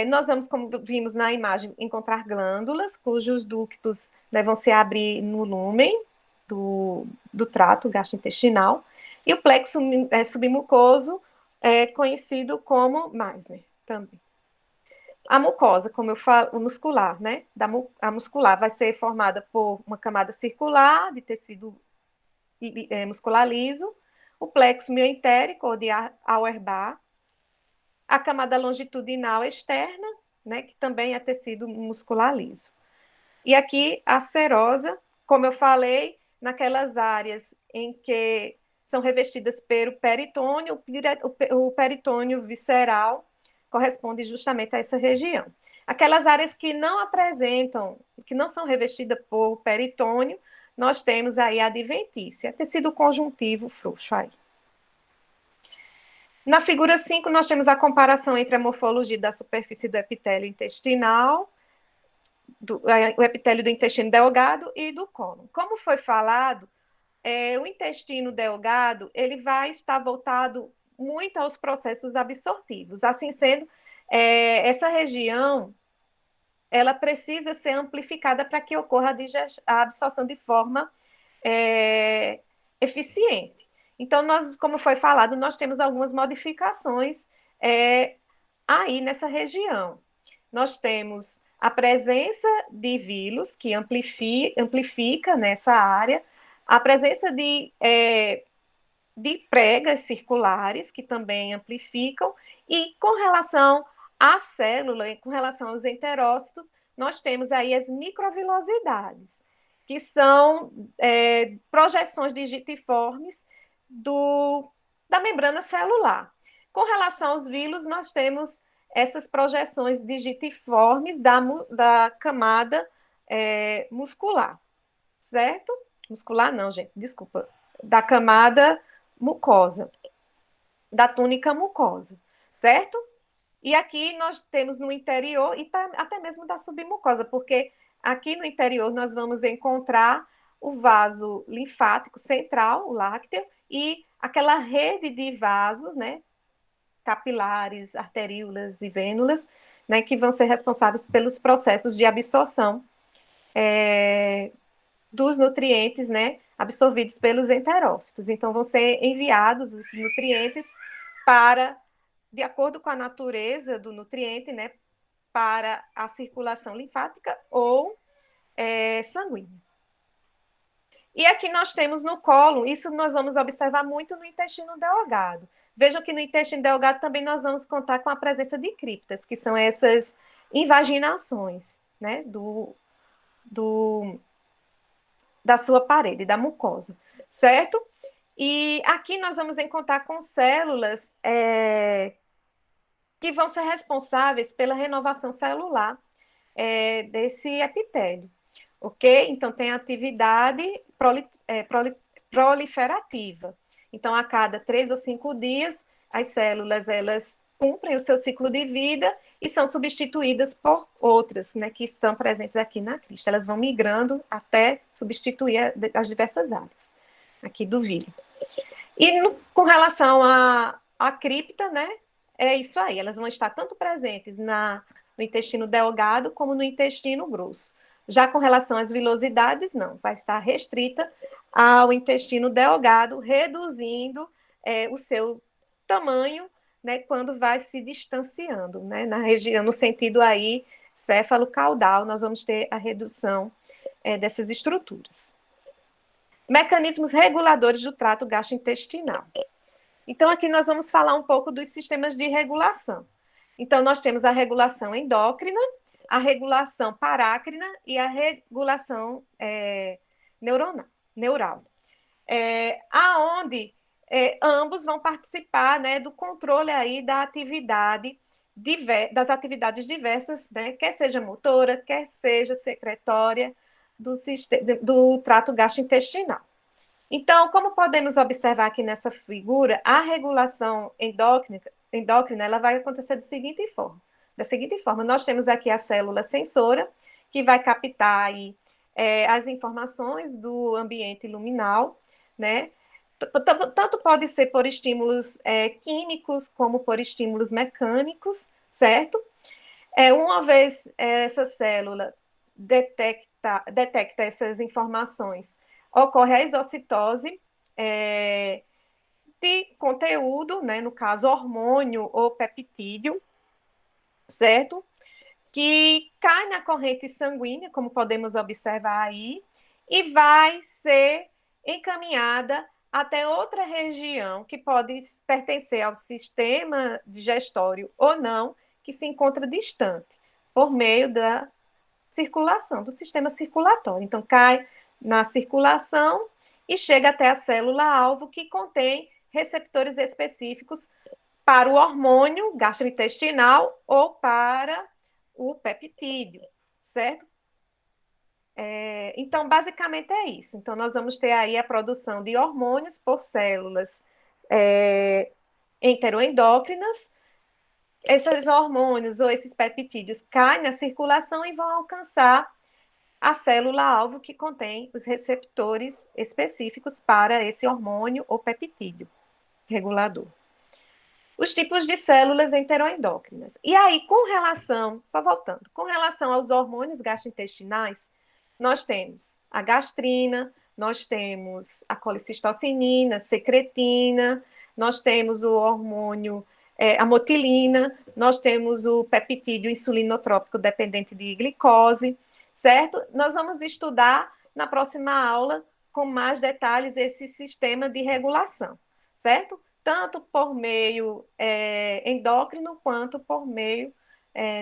Nós vamos, como vimos na imagem, encontrar glândulas, cujos ductos, né, vão se abrir no lúmen do trato gastrointestinal, e o plexo submucoso é conhecido como Meissner também. A mucosa, como eu falo, muscular, né? A muscular vai ser formada por uma camada circular de tecido muscular liso, o plexo mioentérico, ou de Auerbach, a camada longitudinal externa, né? Que também é tecido muscular liso. E aqui a serosa, como eu falei, naquelas áreas em que são revestidas pelo peritônio, o peritônio visceral, corresponde justamente a essa região. Aquelas áreas que não apresentam, que não são revestidas por peritônio, nós temos aí a adventícia, tecido conjuntivo frouxo aí. Na figura 5, nós temos a comparação entre a morfologia da superfície do epitélio intestinal, o epitélio do intestino delgado e do cólon. Como foi falado, o intestino delgado ele vai estar voltado muito aos processos absortivos. Assim sendo, essa região ela precisa ser amplificada para que ocorra a absorção de forma eficiente. Então, nós, como foi falado, nós temos algumas modificações aí nessa região. Nós temos a presença de vírus, que amplifica nessa área, a presença de pregas circulares, que também amplificam, e com relação à célula, e com relação aos enterócitos, nós temos aí as microvilosidades, que são projeções digitiformes da membrana celular. Com relação aos vírus, nós temos essas projeções digitiformes da camada muscular, certo? Muscular não, gente, desculpa. Da camada mucosa, da túnica mucosa, certo? E aqui nós temos no interior, e até mesmo da submucosa, porque aqui no interior nós vamos encontrar o vaso linfático central, o lácteo, e aquela rede de vasos, né, capilares, arteríolas e vênulas, né, que vão ser responsáveis pelos processos de absorção dos nutrientes, né, absorvidos pelos enterócitos. Então, vão ser enviados esses nutrientes para, de acordo com a natureza do nutriente, né, para a circulação linfática ou sanguínea. E aqui nós temos no cólon, isso nós vamos observar muito no intestino delgado. Vejam que no intestino delgado também nós vamos contar com a presença de criptas, que são essas invaginações, né, da sua parede, da mucosa, certo? E aqui nós vamos encontrar com células que vão ser responsáveis pela renovação celular desse epitélio, ok? Então, tem atividade proliferativa. Então, a cada 3 ou 5 dias, as células, elas cumprem o seu ciclo de vida e são substituídas por outras, né, que estão presentes aqui na crista. Elas vão migrando até substituir as diversas áreas aqui do vírio. E com relação à cripta, né, é isso aí. Elas vão estar tanto presentes no intestino delgado como no intestino grosso. Já com relação às vilosidades, não. Vai estar restrita ao intestino delgado, reduzindo o seu tamanho, né, quando vai se distanciando, né, na região, no sentido aí céfalo-caudal, nós vamos ter a redução dessas estruturas. Mecanismos reguladores do trato gastrointestinal. Então, aqui nós vamos falar um pouco dos sistemas de regulação. Então, nós temos a regulação endócrina, a regulação parácrina e a regulação neural. Aonde ambos vão participar, né, do controle aí da atividade, das atividades diversas, né, quer seja motora, quer seja secretória, do trato gastrointestinal. Então, como podemos observar aqui nessa figura, a regulação endócrina ela vai acontecer da seguinte forma, nós temos aqui a célula sensora, que vai captar aí, as informações do ambiente luminal, né? Tanto pode ser por estímulos químicos, como por estímulos mecânicos, certo? Uma vez essa célula detecta essas informações, ocorre a exocitose de conteúdo, né, no caso hormônio ou peptídeo, certo? Que cai na corrente sanguínea, como podemos observar aí, e vai ser encaminhada até outra região que pode pertencer ao sistema digestório ou não, que se encontra distante, por meio da circulação, do sistema circulatório. Então, cai na circulação e chega até a célula-alvo, que contém receptores específicos para o hormônio gastrointestinal ou para o peptídeo, certo? Então, basicamente é isso. Então, nós vamos ter aí a produção de hormônios por células é, enteroendócrinas. Esses hormônios ou esses peptídeos caem na circulação e vão alcançar a célula-alvo que contém os receptores específicos para esse hormônio ou peptídeo regulador. Os tipos de células enteroendócrinas. E aí, com relação, só voltando, com relação aos hormônios gastrointestinais, nós temos a gastrina, nós temos a colicistocinina, secretina, nós temos o hormônio, a motilina, nós temos o peptídeo insulinotrópico dependente de glicose, certo? Nós vamos estudar na próxima aula com mais detalhes esse sistema de regulação, certo? Tanto por meio endócrino quanto por meio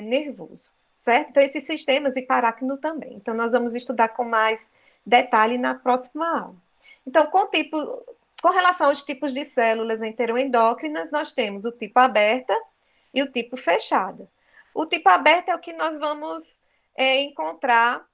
nervoso, certo? Então, esses sistemas e paráquino também. Então, nós vamos estudar com mais detalhe na próxima aula. Então, com relação aos tipos de células enteroendócrinas, nós temos o tipo aberta e o tipo fechada. O tipo aberto é o que nós vamos encontrar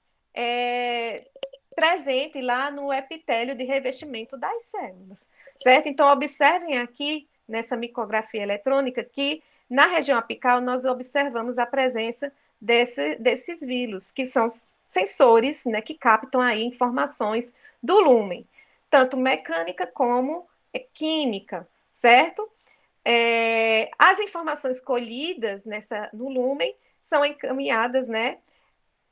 presente lá no epitélio de revestimento das células, certo? Então, observem aqui nessa micografia eletrônica que na região apical nós observamos a presença desses vírus, que são sensores, né, que captam aí informações do lúmen, tanto mecânica como química, certo? As informações colhidas no lúmen são encaminhadas, né,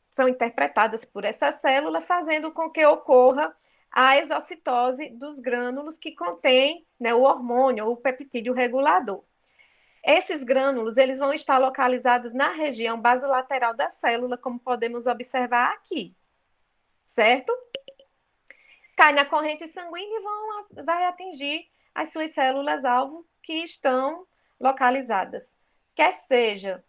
são interpretadas por essa célula, fazendo com que ocorra a exocitose dos grânulos que contém, né, o hormônio ou o peptídeo regulador. Esses grânulos, eles vão estar localizados na região basolateral da célula, como podemos observar aqui, certo? Cai na corrente sanguínea e vai atingir as suas células-alvo que estão localizadas. Quer seja,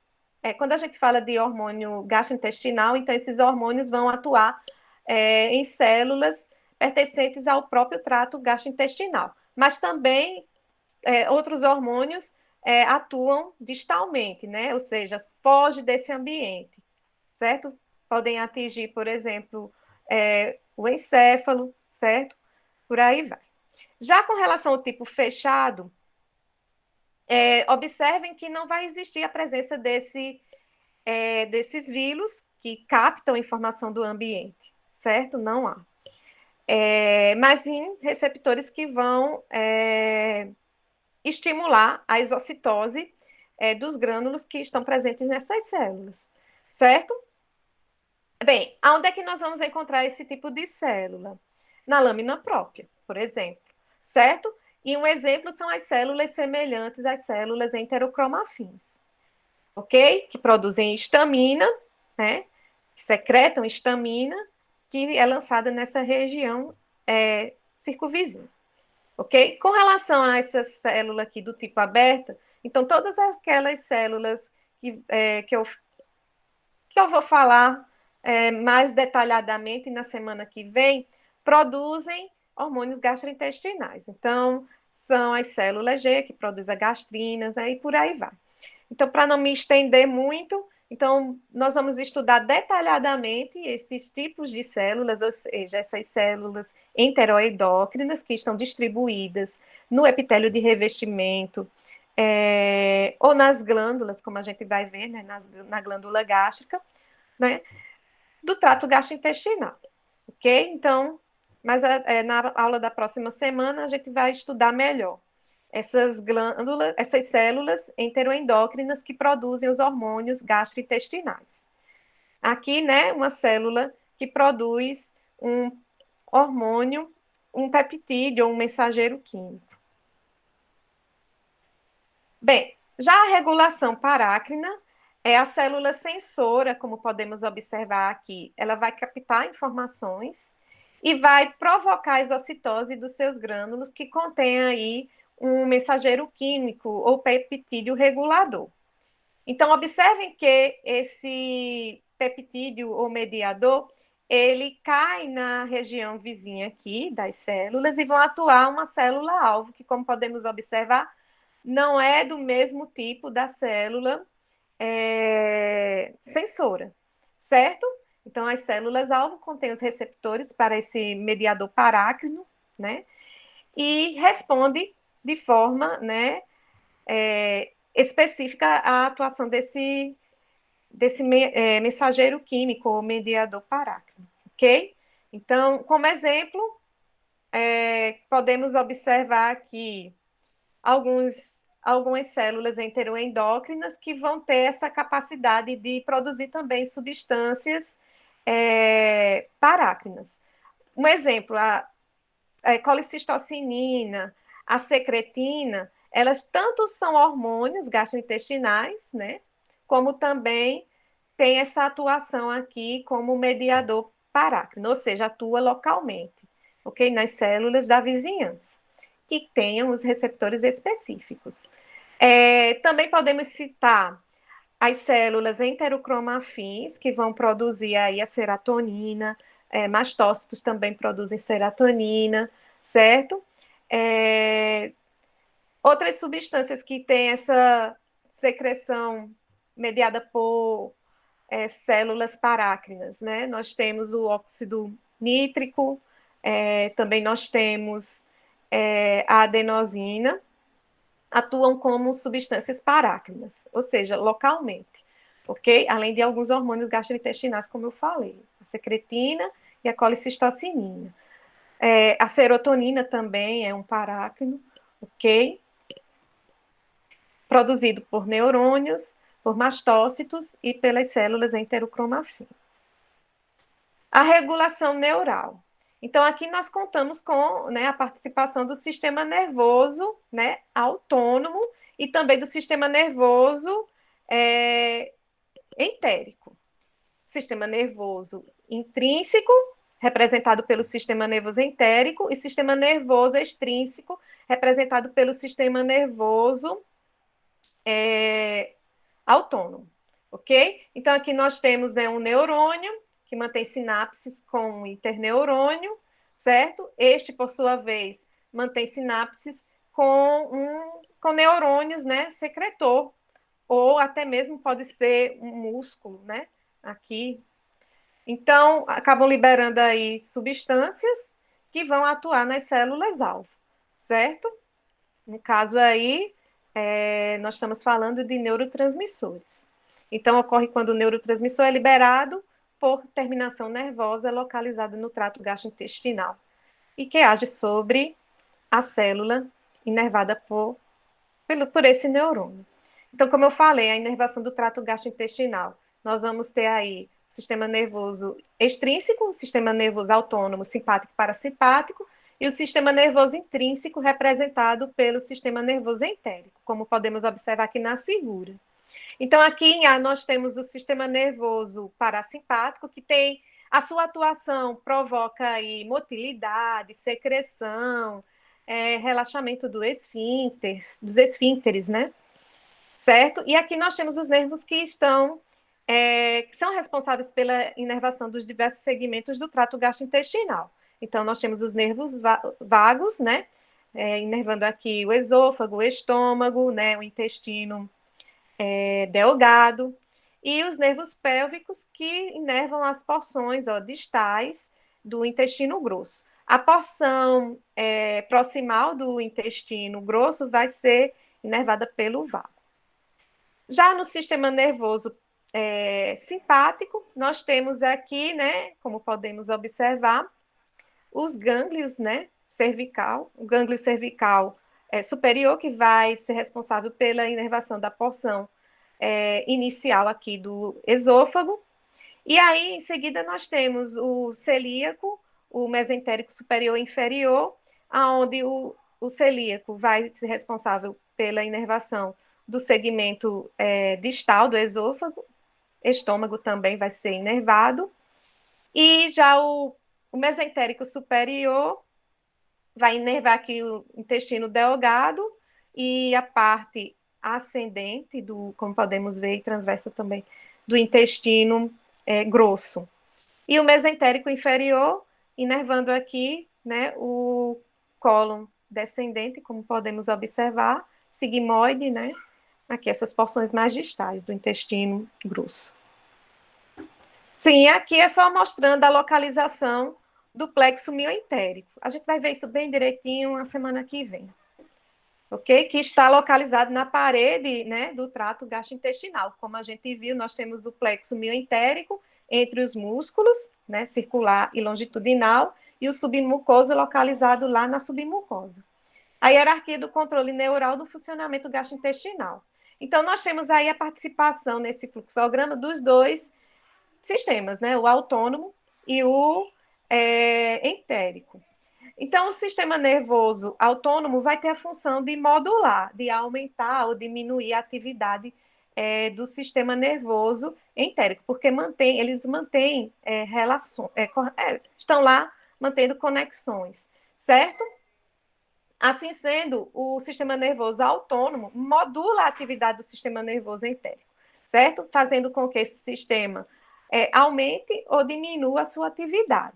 quando a gente fala de hormônio gastrointestinal, então esses hormônios vão atuar em células pertencentes ao próprio trato gastrointestinal. Mas também outros hormônios atuam distalmente, né? Ou seja, foge desse ambiente, certo? Podem atingir, por exemplo, o encéfalo, certo? Por aí vai. Já com relação ao tipo fechado, observem que não vai existir a presença desses vírus que captam informação do ambiente, certo? Não há. Mas sim receptores que vão estimular a exocitose dos grânulos que estão presentes nessas células, certo? Bem, aonde é que nós vamos encontrar esse tipo de célula? Na lâmina própria, por exemplo, certo? E um exemplo são as células semelhantes às células enterocromafins, ok? Que produzem histamina, né? Que secretam histamina, que é lançada nessa região circunvizinha, ok? Com relação a essa célula aqui do tipo aberta, então todas aquelas células que eu vou falar mais detalhadamente na semana que vem, produzem hormônios gastrointestinais. Então, são as células G que produzem a gastrina, né, e por aí vai. Então, para não me estender muito, então nós vamos estudar detalhadamente esses tipos de células, ou seja, essas células enteroendócrinas que estão distribuídas no epitélio de revestimento, ou nas glândulas, como a gente vai ver, né, na glândula gástrica, né, do trato gastrointestinal, ok? Então, mas na aula da próxima semana a gente vai estudar melhor essas glândulas, essas células enteroendócrinas que produzem os hormônios gastrointestinais. Aqui, né, uma célula que produz um hormônio, um peptídeo ou um mensageiro químico. Bem, já a regulação parácrina é a célula sensora, como podemos observar aqui. Ela vai captar informações e vai provocar a exocitose dos seus grânulos, que contém aí um mensageiro químico ou peptídeo regulador. Então, observem que esse peptídeo ou mediador, ele cai na região vizinha aqui das células e vão atuar uma célula-alvo, que, como podemos observar, não é do mesmo tipo da célula sensora, certo? Então, as células-alvo contêm os receptores para esse mediador parácrino, né? E responde de forma, né, específica à atuação desse mensageiro químico ou mediador parácrino, ok? Então, como exemplo, podemos observar aqui algumas células enteroendócrinas que vão ter essa capacidade de produzir também substâncias parácrinas. Um exemplo, a colicistocinina, a secretina, elas tanto são hormônios gastrointestinais, né, como também tem essa atuação aqui como mediador parácrino, ou seja, atua localmente, ok? Nas células da vizinhança, que tenham os receptores específicos. Também podemos citar as células enterocromafins, que vão produzir aí a serotonina, mastócitos também produzem serotonina, certo? Outras substâncias que têm essa secreção mediada por células parácrinas, né? Nós temos o óxido nítrico, também nós temos a adenosina, atuam como substâncias parácrinas, ou seja, localmente, ok? Além de alguns hormônios gastrointestinais, como eu falei, a secretina e a colicistocinina. A serotonina também é um parácrino, ok? Produzido por neurônios, por mastócitos e pelas células enterocromafins. A regulação neural. Então, aqui nós contamos com, né, a participação do sistema nervoso, né, autônomo e também do sistema nervoso entérico. Sistema nervoso intrínseco, representado pelo sistema nervoso entérico, e sistema nervoso extrínseco, representado pelo sistema nervoso autônomo, ok? Então, aqui nós temos, né, um neurônio, que mantém sinapses com um interneurônio, certo? Este, por sua vez, mantém sinapses com neurônios, né, secretor, ou até mesmo pode ser um músculo, né, aqui. Então, acabam liberando aí substâncias que vão atuar nas células-alvo, certo? No caso aí, nós estamos falando de neurotransmissores. Então, ocorre quando o neurotransmissor é liberado por terminação nervosa localizada no trato gastrointestinal e que age sobre a célula inervada por esse neurônio. Então, como eu falei, a inervação do trato gastrointestinal, nós vamos ter aí o sistema nervoso extrínseco, o sistema nervoso autônomo, simpático e parasimpático, e o sistema nervoso intrínseco, representado pelo sistema nervoso entérico, como podemos observar aqui na figura. Então, aqui em A, nós temos o sistema nervoso parasimpático, que tem a sua atuação, provoca aí motilidade, secreção, relaxamento dos esfíncteres, né? Certo? E aqui nós temos os nervos que são responsáveis pela inervação dos diversos segmentos do trato gastrointestinal. Então, nós temos os nervos vagos, né? Inervando aqui o esôfago, o estômago, né? O intestino delgado, e os nervos pélvicos que inervam as porções distais do intestino grosso. A porção proximal do intestino grosso vai ser inervada pelo vago. Já no sistema nervoso simpático, nós temos aqui, né, como podemos observar, os gânglios, né, cervical, o gânglio cervical superior, que vai ser responsável pela inervação da porção inicial aqui do esôfago. E aí, em seguida, nós temos o celíaco, o mesentérico superior e inferior, aonde o celíaco vai ser responsável pela inervação do segmento distal do esôfago, estômago também vai ser inervado, e já o mesentérico superior vai inervar aqui o intestino delgado e a parte ascendente como podemos ver, e transversa também, do intestino grosso. E o mesentérico inferior, inervando aqui, né, o cólon descendente, como podemos observar, sigmoide, né? Aqui, essas porções mais distais do intestino grosso. Sim, aqui é só mostrando a localização do plexo mioentérico. A gente vai ver isso bem direitinho na semana que vem. Ok? Que está localizado na parede, né, do trato gastrointestinal. Como a gente viu, nós temos o plexo mioentérico entre os músculos, né, circular e longitudinal, e o submucoso localizado lá na submucosa. A hierarquia do controle neural do funcionamento gastrointestinal. Então, nós temos aí a participação nesse fluxograma dos dois sistemas, né? O autônomo e o entérico. Então, o sistema nervoso autônomo vai ter a função de modular, de aumentar ou diminuir a atividade do sistema nervoso entérico, porque eles mantêm relações, estão lá mantendo conexões, certo? Assim sendo, o sistema nervoso autônomo modula a atividade do sistema nervoso entérico, certo? Fazendo com que esse sistema aumente ou diminua a sua atividade,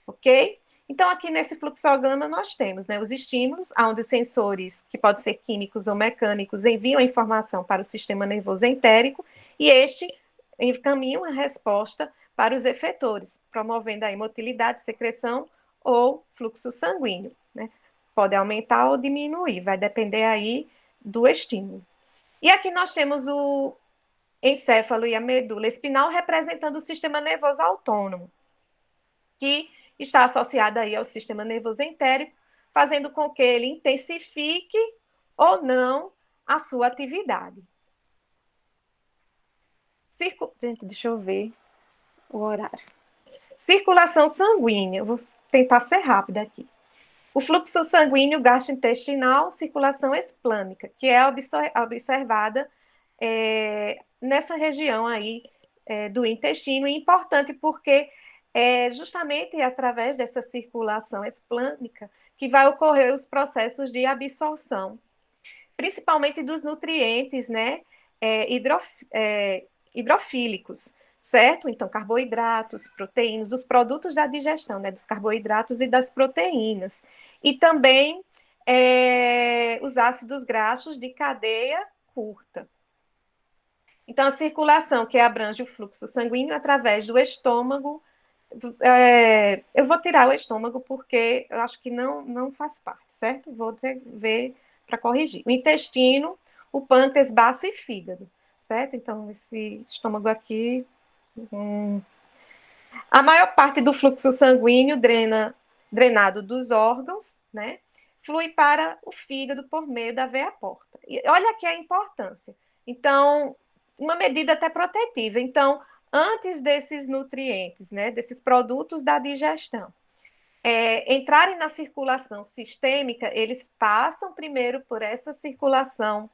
ok? Então, aqui nesse fluxograma nós temos, né, os estímulos, onde os sensores, que podem ser químicos ou mecânicos, enviam a informação para o sistema nervoso entérico e este encaminha a resposta para os efetores, promovendo a motilidade, secreção ou fluxo sanguíneo, né? Pode aumentar ou diminuir, vai depender aí do estímulo. E aqui nós temos o encéfalo e a medula espinal representando o sistema nervoso autônomo, que está associado aí ao sistema nervoso entérico, fazendo com que ele intensifique ou não a sua atividade. Gente, deixa eu ver o horário. Circulação sanguínea, vou tentar ser rápida aqui. O fluxo sanguíneo gastrointestinal, circulação esplânica, que é observada nessa região aí do intestino, e importante porque é justamente através dessa circulação esplânica que vai ocorrer os processos de absorção, principalmente dos nutrientes, né, hidrofílicos, certo? Então, carboidratos, proteínas, os produtos da digestão, né, dos carboidratos e das proteínas. E também os ácidos graxos de cadeia curta. Então, a circulação que abrange o fluxo sanguíneo através do estômago. Eu vou tirar o estômago porque eu acho que não faz parte, certo? Vou ver para corrigir. O intestino, o pâncreas, baço e fígado, certo? Então, esse estômago aqui. A maior parte do fluxo sanguíneo drenado dos órgãos, né? Flui para o fígado por meio da veia porta. E olha aqui a importância. Então, uma medida até protetiva. Então, antes desses nutrientes, né, desses produtos da digestão, entrarem na circulação sistêmica, eles passam primeiro por essa circulação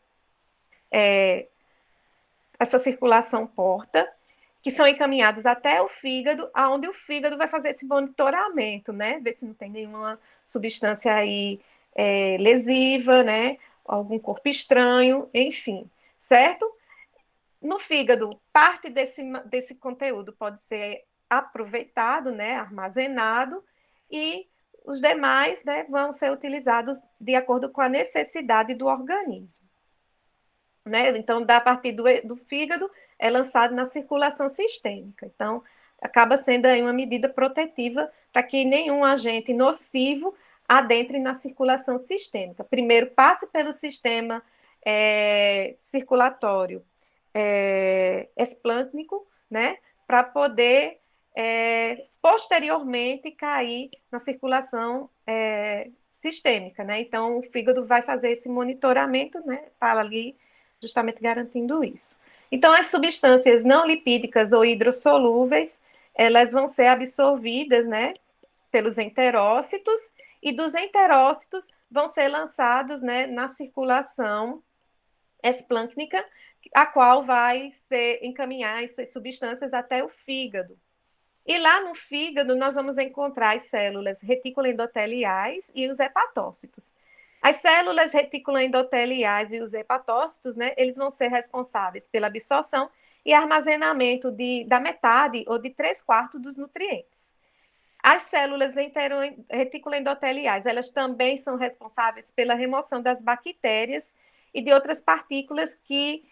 porta, que são encaminhados até o fígado, onde o fígado vai fazer esse monitoramento, né, ver se não tem nenhuma substância aí lesiva, né, algum corpo estranho, enfim, certo? No fígado, parte desse conteúdo pode ser aproveitado, né, armazenado, e os demais, né, vão ser utilizados de acordo com a necessidade do organismo. Né? Então, a partir do fígado, é lançado na circulação sistêmica. Então, acaba sendo aí uma medida protetiva para que nenhum agente nocivo adentre na circulação sistêmica. Primeiro, passe pelo sistema circulatório esplâncnico, né, para poder posteriormente cair na circulação sistêmica, né? Então o fígado vai fazer esse monitoramento, né, para ali justamente garantindo isso. Então as substâncias não lipídicas ou hidrossolúveis, elas vão ser absorvidas, né, pelos enterócitos, e dos enterócitos vão ser lançados, né, na circulação esplâncnica, a qual vai encaminhar essas substâncias até o fígado. E lá no fígado nós vamos encontrar as células reticuloendoteliais e os hepatócitos. As células reticuloendoteliais e os hepatócitos, né, eles vão ser responsáveis pela absorção e armazenamento da metade ou de 3/4 dos nutrientes. As células reticuloendoteliais, elas também são responsáveis pela remoção das bactérias e de outras partículas que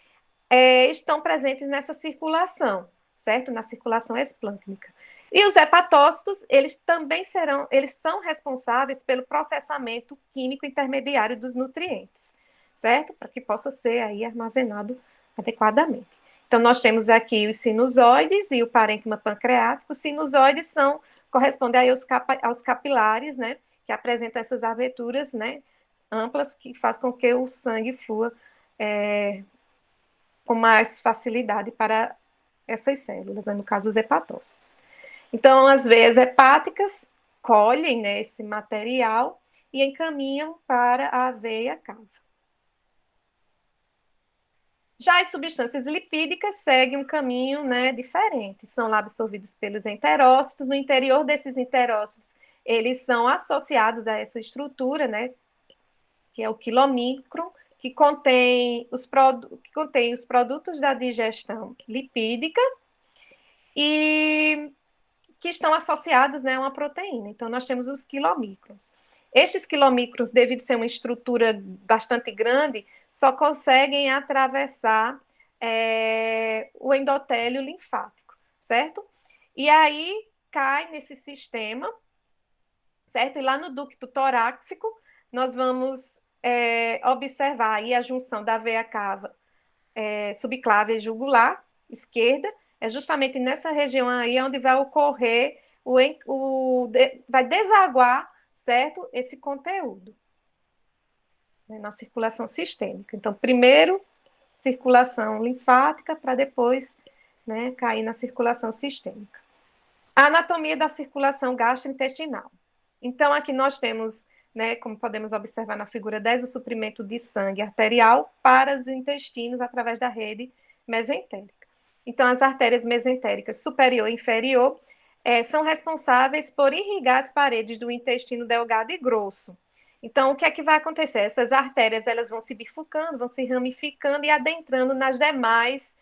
estão presentes nessa circulação, certo? Na circulação explâncnica. E os hepatócitos, eles são responsáveis pelo processamento químico intermediário dos nutrientes, certo? Para que possa ser aí armazenado adequadamente. Então, nós temos aqui os sinusoides e o parênquima pancreático. Os sinusoides correspondem aí aos capilares, né? Que apresentam essas aberturas, né? Amplas, que faz com que o sangue flua com mais facilidade para essas células, né? No caso, os hepatócitos. Então, as veias hepáticas colhem, né, esse material e encaminham para a veia cava. Já as substâncias lipídicas seguem um caminho, né, diferente. São lá absorvidos pelos enterócitos. No interior desses enterócitos, eles são associados a essa estrutura, né, que é o quilomicron, que contém os produtos da digestão lipídica e que estão associados, né, a uma proteína. Então, nós temos os quilomicrons. Estes quilomicrons, devido a ser uma estrutura bastante grande, só conseguem atravessar o endotélio linfático, certo? E aí cai nesse sistema, certo? E lá no ducto torácico, nós vamos observar aí a junção da veia cava subclávia e jugular esquerda. É justamente nessa região aí onde vai ocorrer vai desaguar, certo? Esse conteúdo, né, na circulação sistêmica. Então, primeiro, circulação linfática, para depois, né, cair na circulação sistêmica. A anatomia da circulação gastrointestinal. Então, aqui nós temos, né, como podemos observar na figura 10, o suprimento de sangue arterial para os intestinos através da rede mesentérica. Então, as artérias mesentéricas superior e inferior são responsáveis por irrigar as paredes do intestino delgado e grosso. Então, o que é que vai acontecer? Essas artérias elas vão se bifurcando, vão se ramificando e adentrando nas demais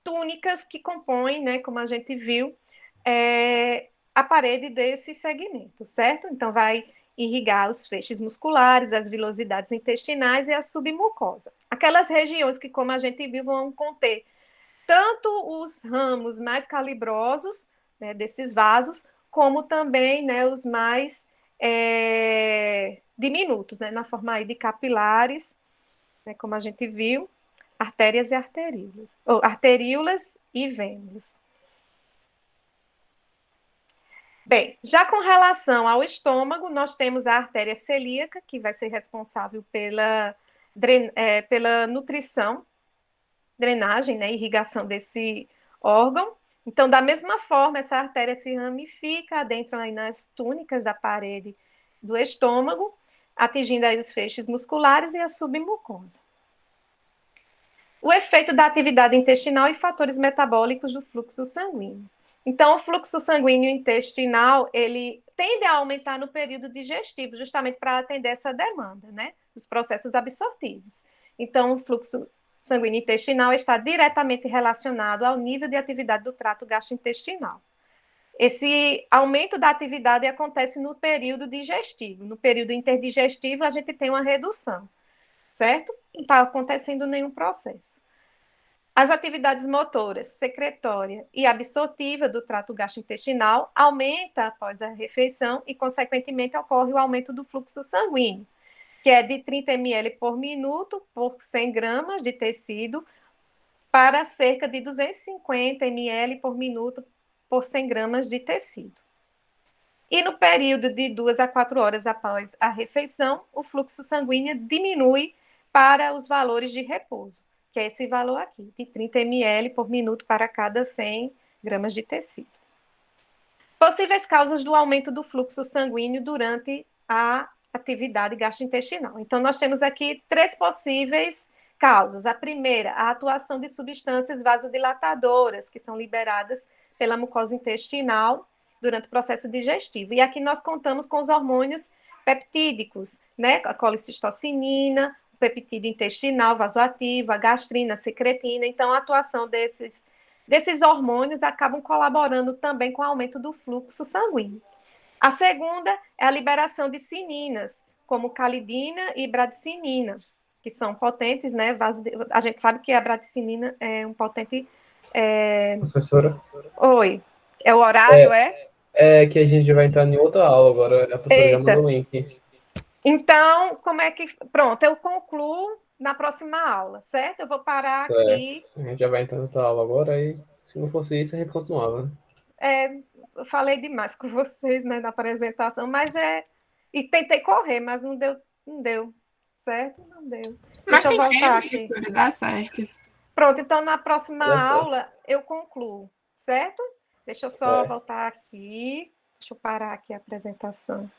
túnicas que compõem, né, como a gente viu, a parede desse segmento, certo? Então, vai irrigar os feixes musculares, as vilosidades intestinais e a submucosa. Aquelas regiões que, como a gente viu, vão conter tanto os ramos mais calibrosos, né, desses vasos, como também, né, os mais diminutos, né, na forma aí de capilares, né, como a gente viu, artérias e arteríolas, ou arteríolas e vênulas. Bem, já com relação ao estômago, nós temos a artéria celíaca, que vai ser responsável pela nutrição, drenagem, né, irrigação desse órgão. Então, da mesma forma, essa artéria se ramifica, adentra aí nas túnicas da parede do estômago, atingindo aí os feixes musculares e a submucosa. O efeito da atividade intestinal e fatores metabólicos do fluxo sanguíneo. Então, o fluxo sanguíneo intestinal, ele tende a aumentar no período digestivo, justamente para atender essa demanda, né, dos processos absortivos. Então, o fluxo sanguíneo intestinal está diretamente relacionado ao nível de atividade do trato gastrointestinal. Esse aumento da atividade acontece no período digestivo. No período interdigestivo, a gente tem uma redução, certo? Não está acontecendo nenhum processo. As atividades motoras, secretória e absortiva do trato gastrointestinal aumenta após a refeição e, consequentemente, ocorre o aumento do fluxo sanguíneo, que é de 30 ml por minuto por 100 gramas de tecido para cerca de 250 ml por minuto por 100 gramas de tecido. E no período de 2 a 4 horas após a refeição, o fluxo sanguíneo diminui para os valores de repouso, que é esse valor aqui, de 30 ml por minuto para cada 100 gramas de tecido. Possíveis causas do aumento do fluxo sanguíneo durante a atividade gastrointestinal. Então, nós temos aqui 3 possíveis causas. A primeira, a atuação de substâncias vasodilatadoras, que são liberadas pela mucosa intestinal durante o processo digestivo. E aqui nós contamos com os hormônios peptídicos, né? A colicistocinina, o peptídeo intestinal vasoativo, a gastrina, a secretina. Então, a atuação desses hormônios acabam colaborando também com o aumento do fluxo sanguíneo. A segunda é a liberação de cininas, como calidina e bradicinina, que são potentes, né? A gente sabe que a bradicinina é um potente. Professora? Oi, é o horário, É, é? é que a gente vai entrar em outra aula agora. A professora já Eita. mandou o link. Então, como é que. Pronto, eu concluo na próxima aula, certo? Eu vou parar Certo. aqui. A gente já vai entrar em outra aula agora e se não fosse isso, a gente continuava. Eu falei demais com vocês, né, na apresentação, mas é. E tentei correr, mas não deu, não deu, certo? Não deu. Mas Deixa eu tem voltar tempo, aqui. professora, dá certo. Pronto, então na próxima Olha só. aula eu concluo, certo? Deixa eu só É. voltar aqui. Deixa eu parar aqui a apresentação.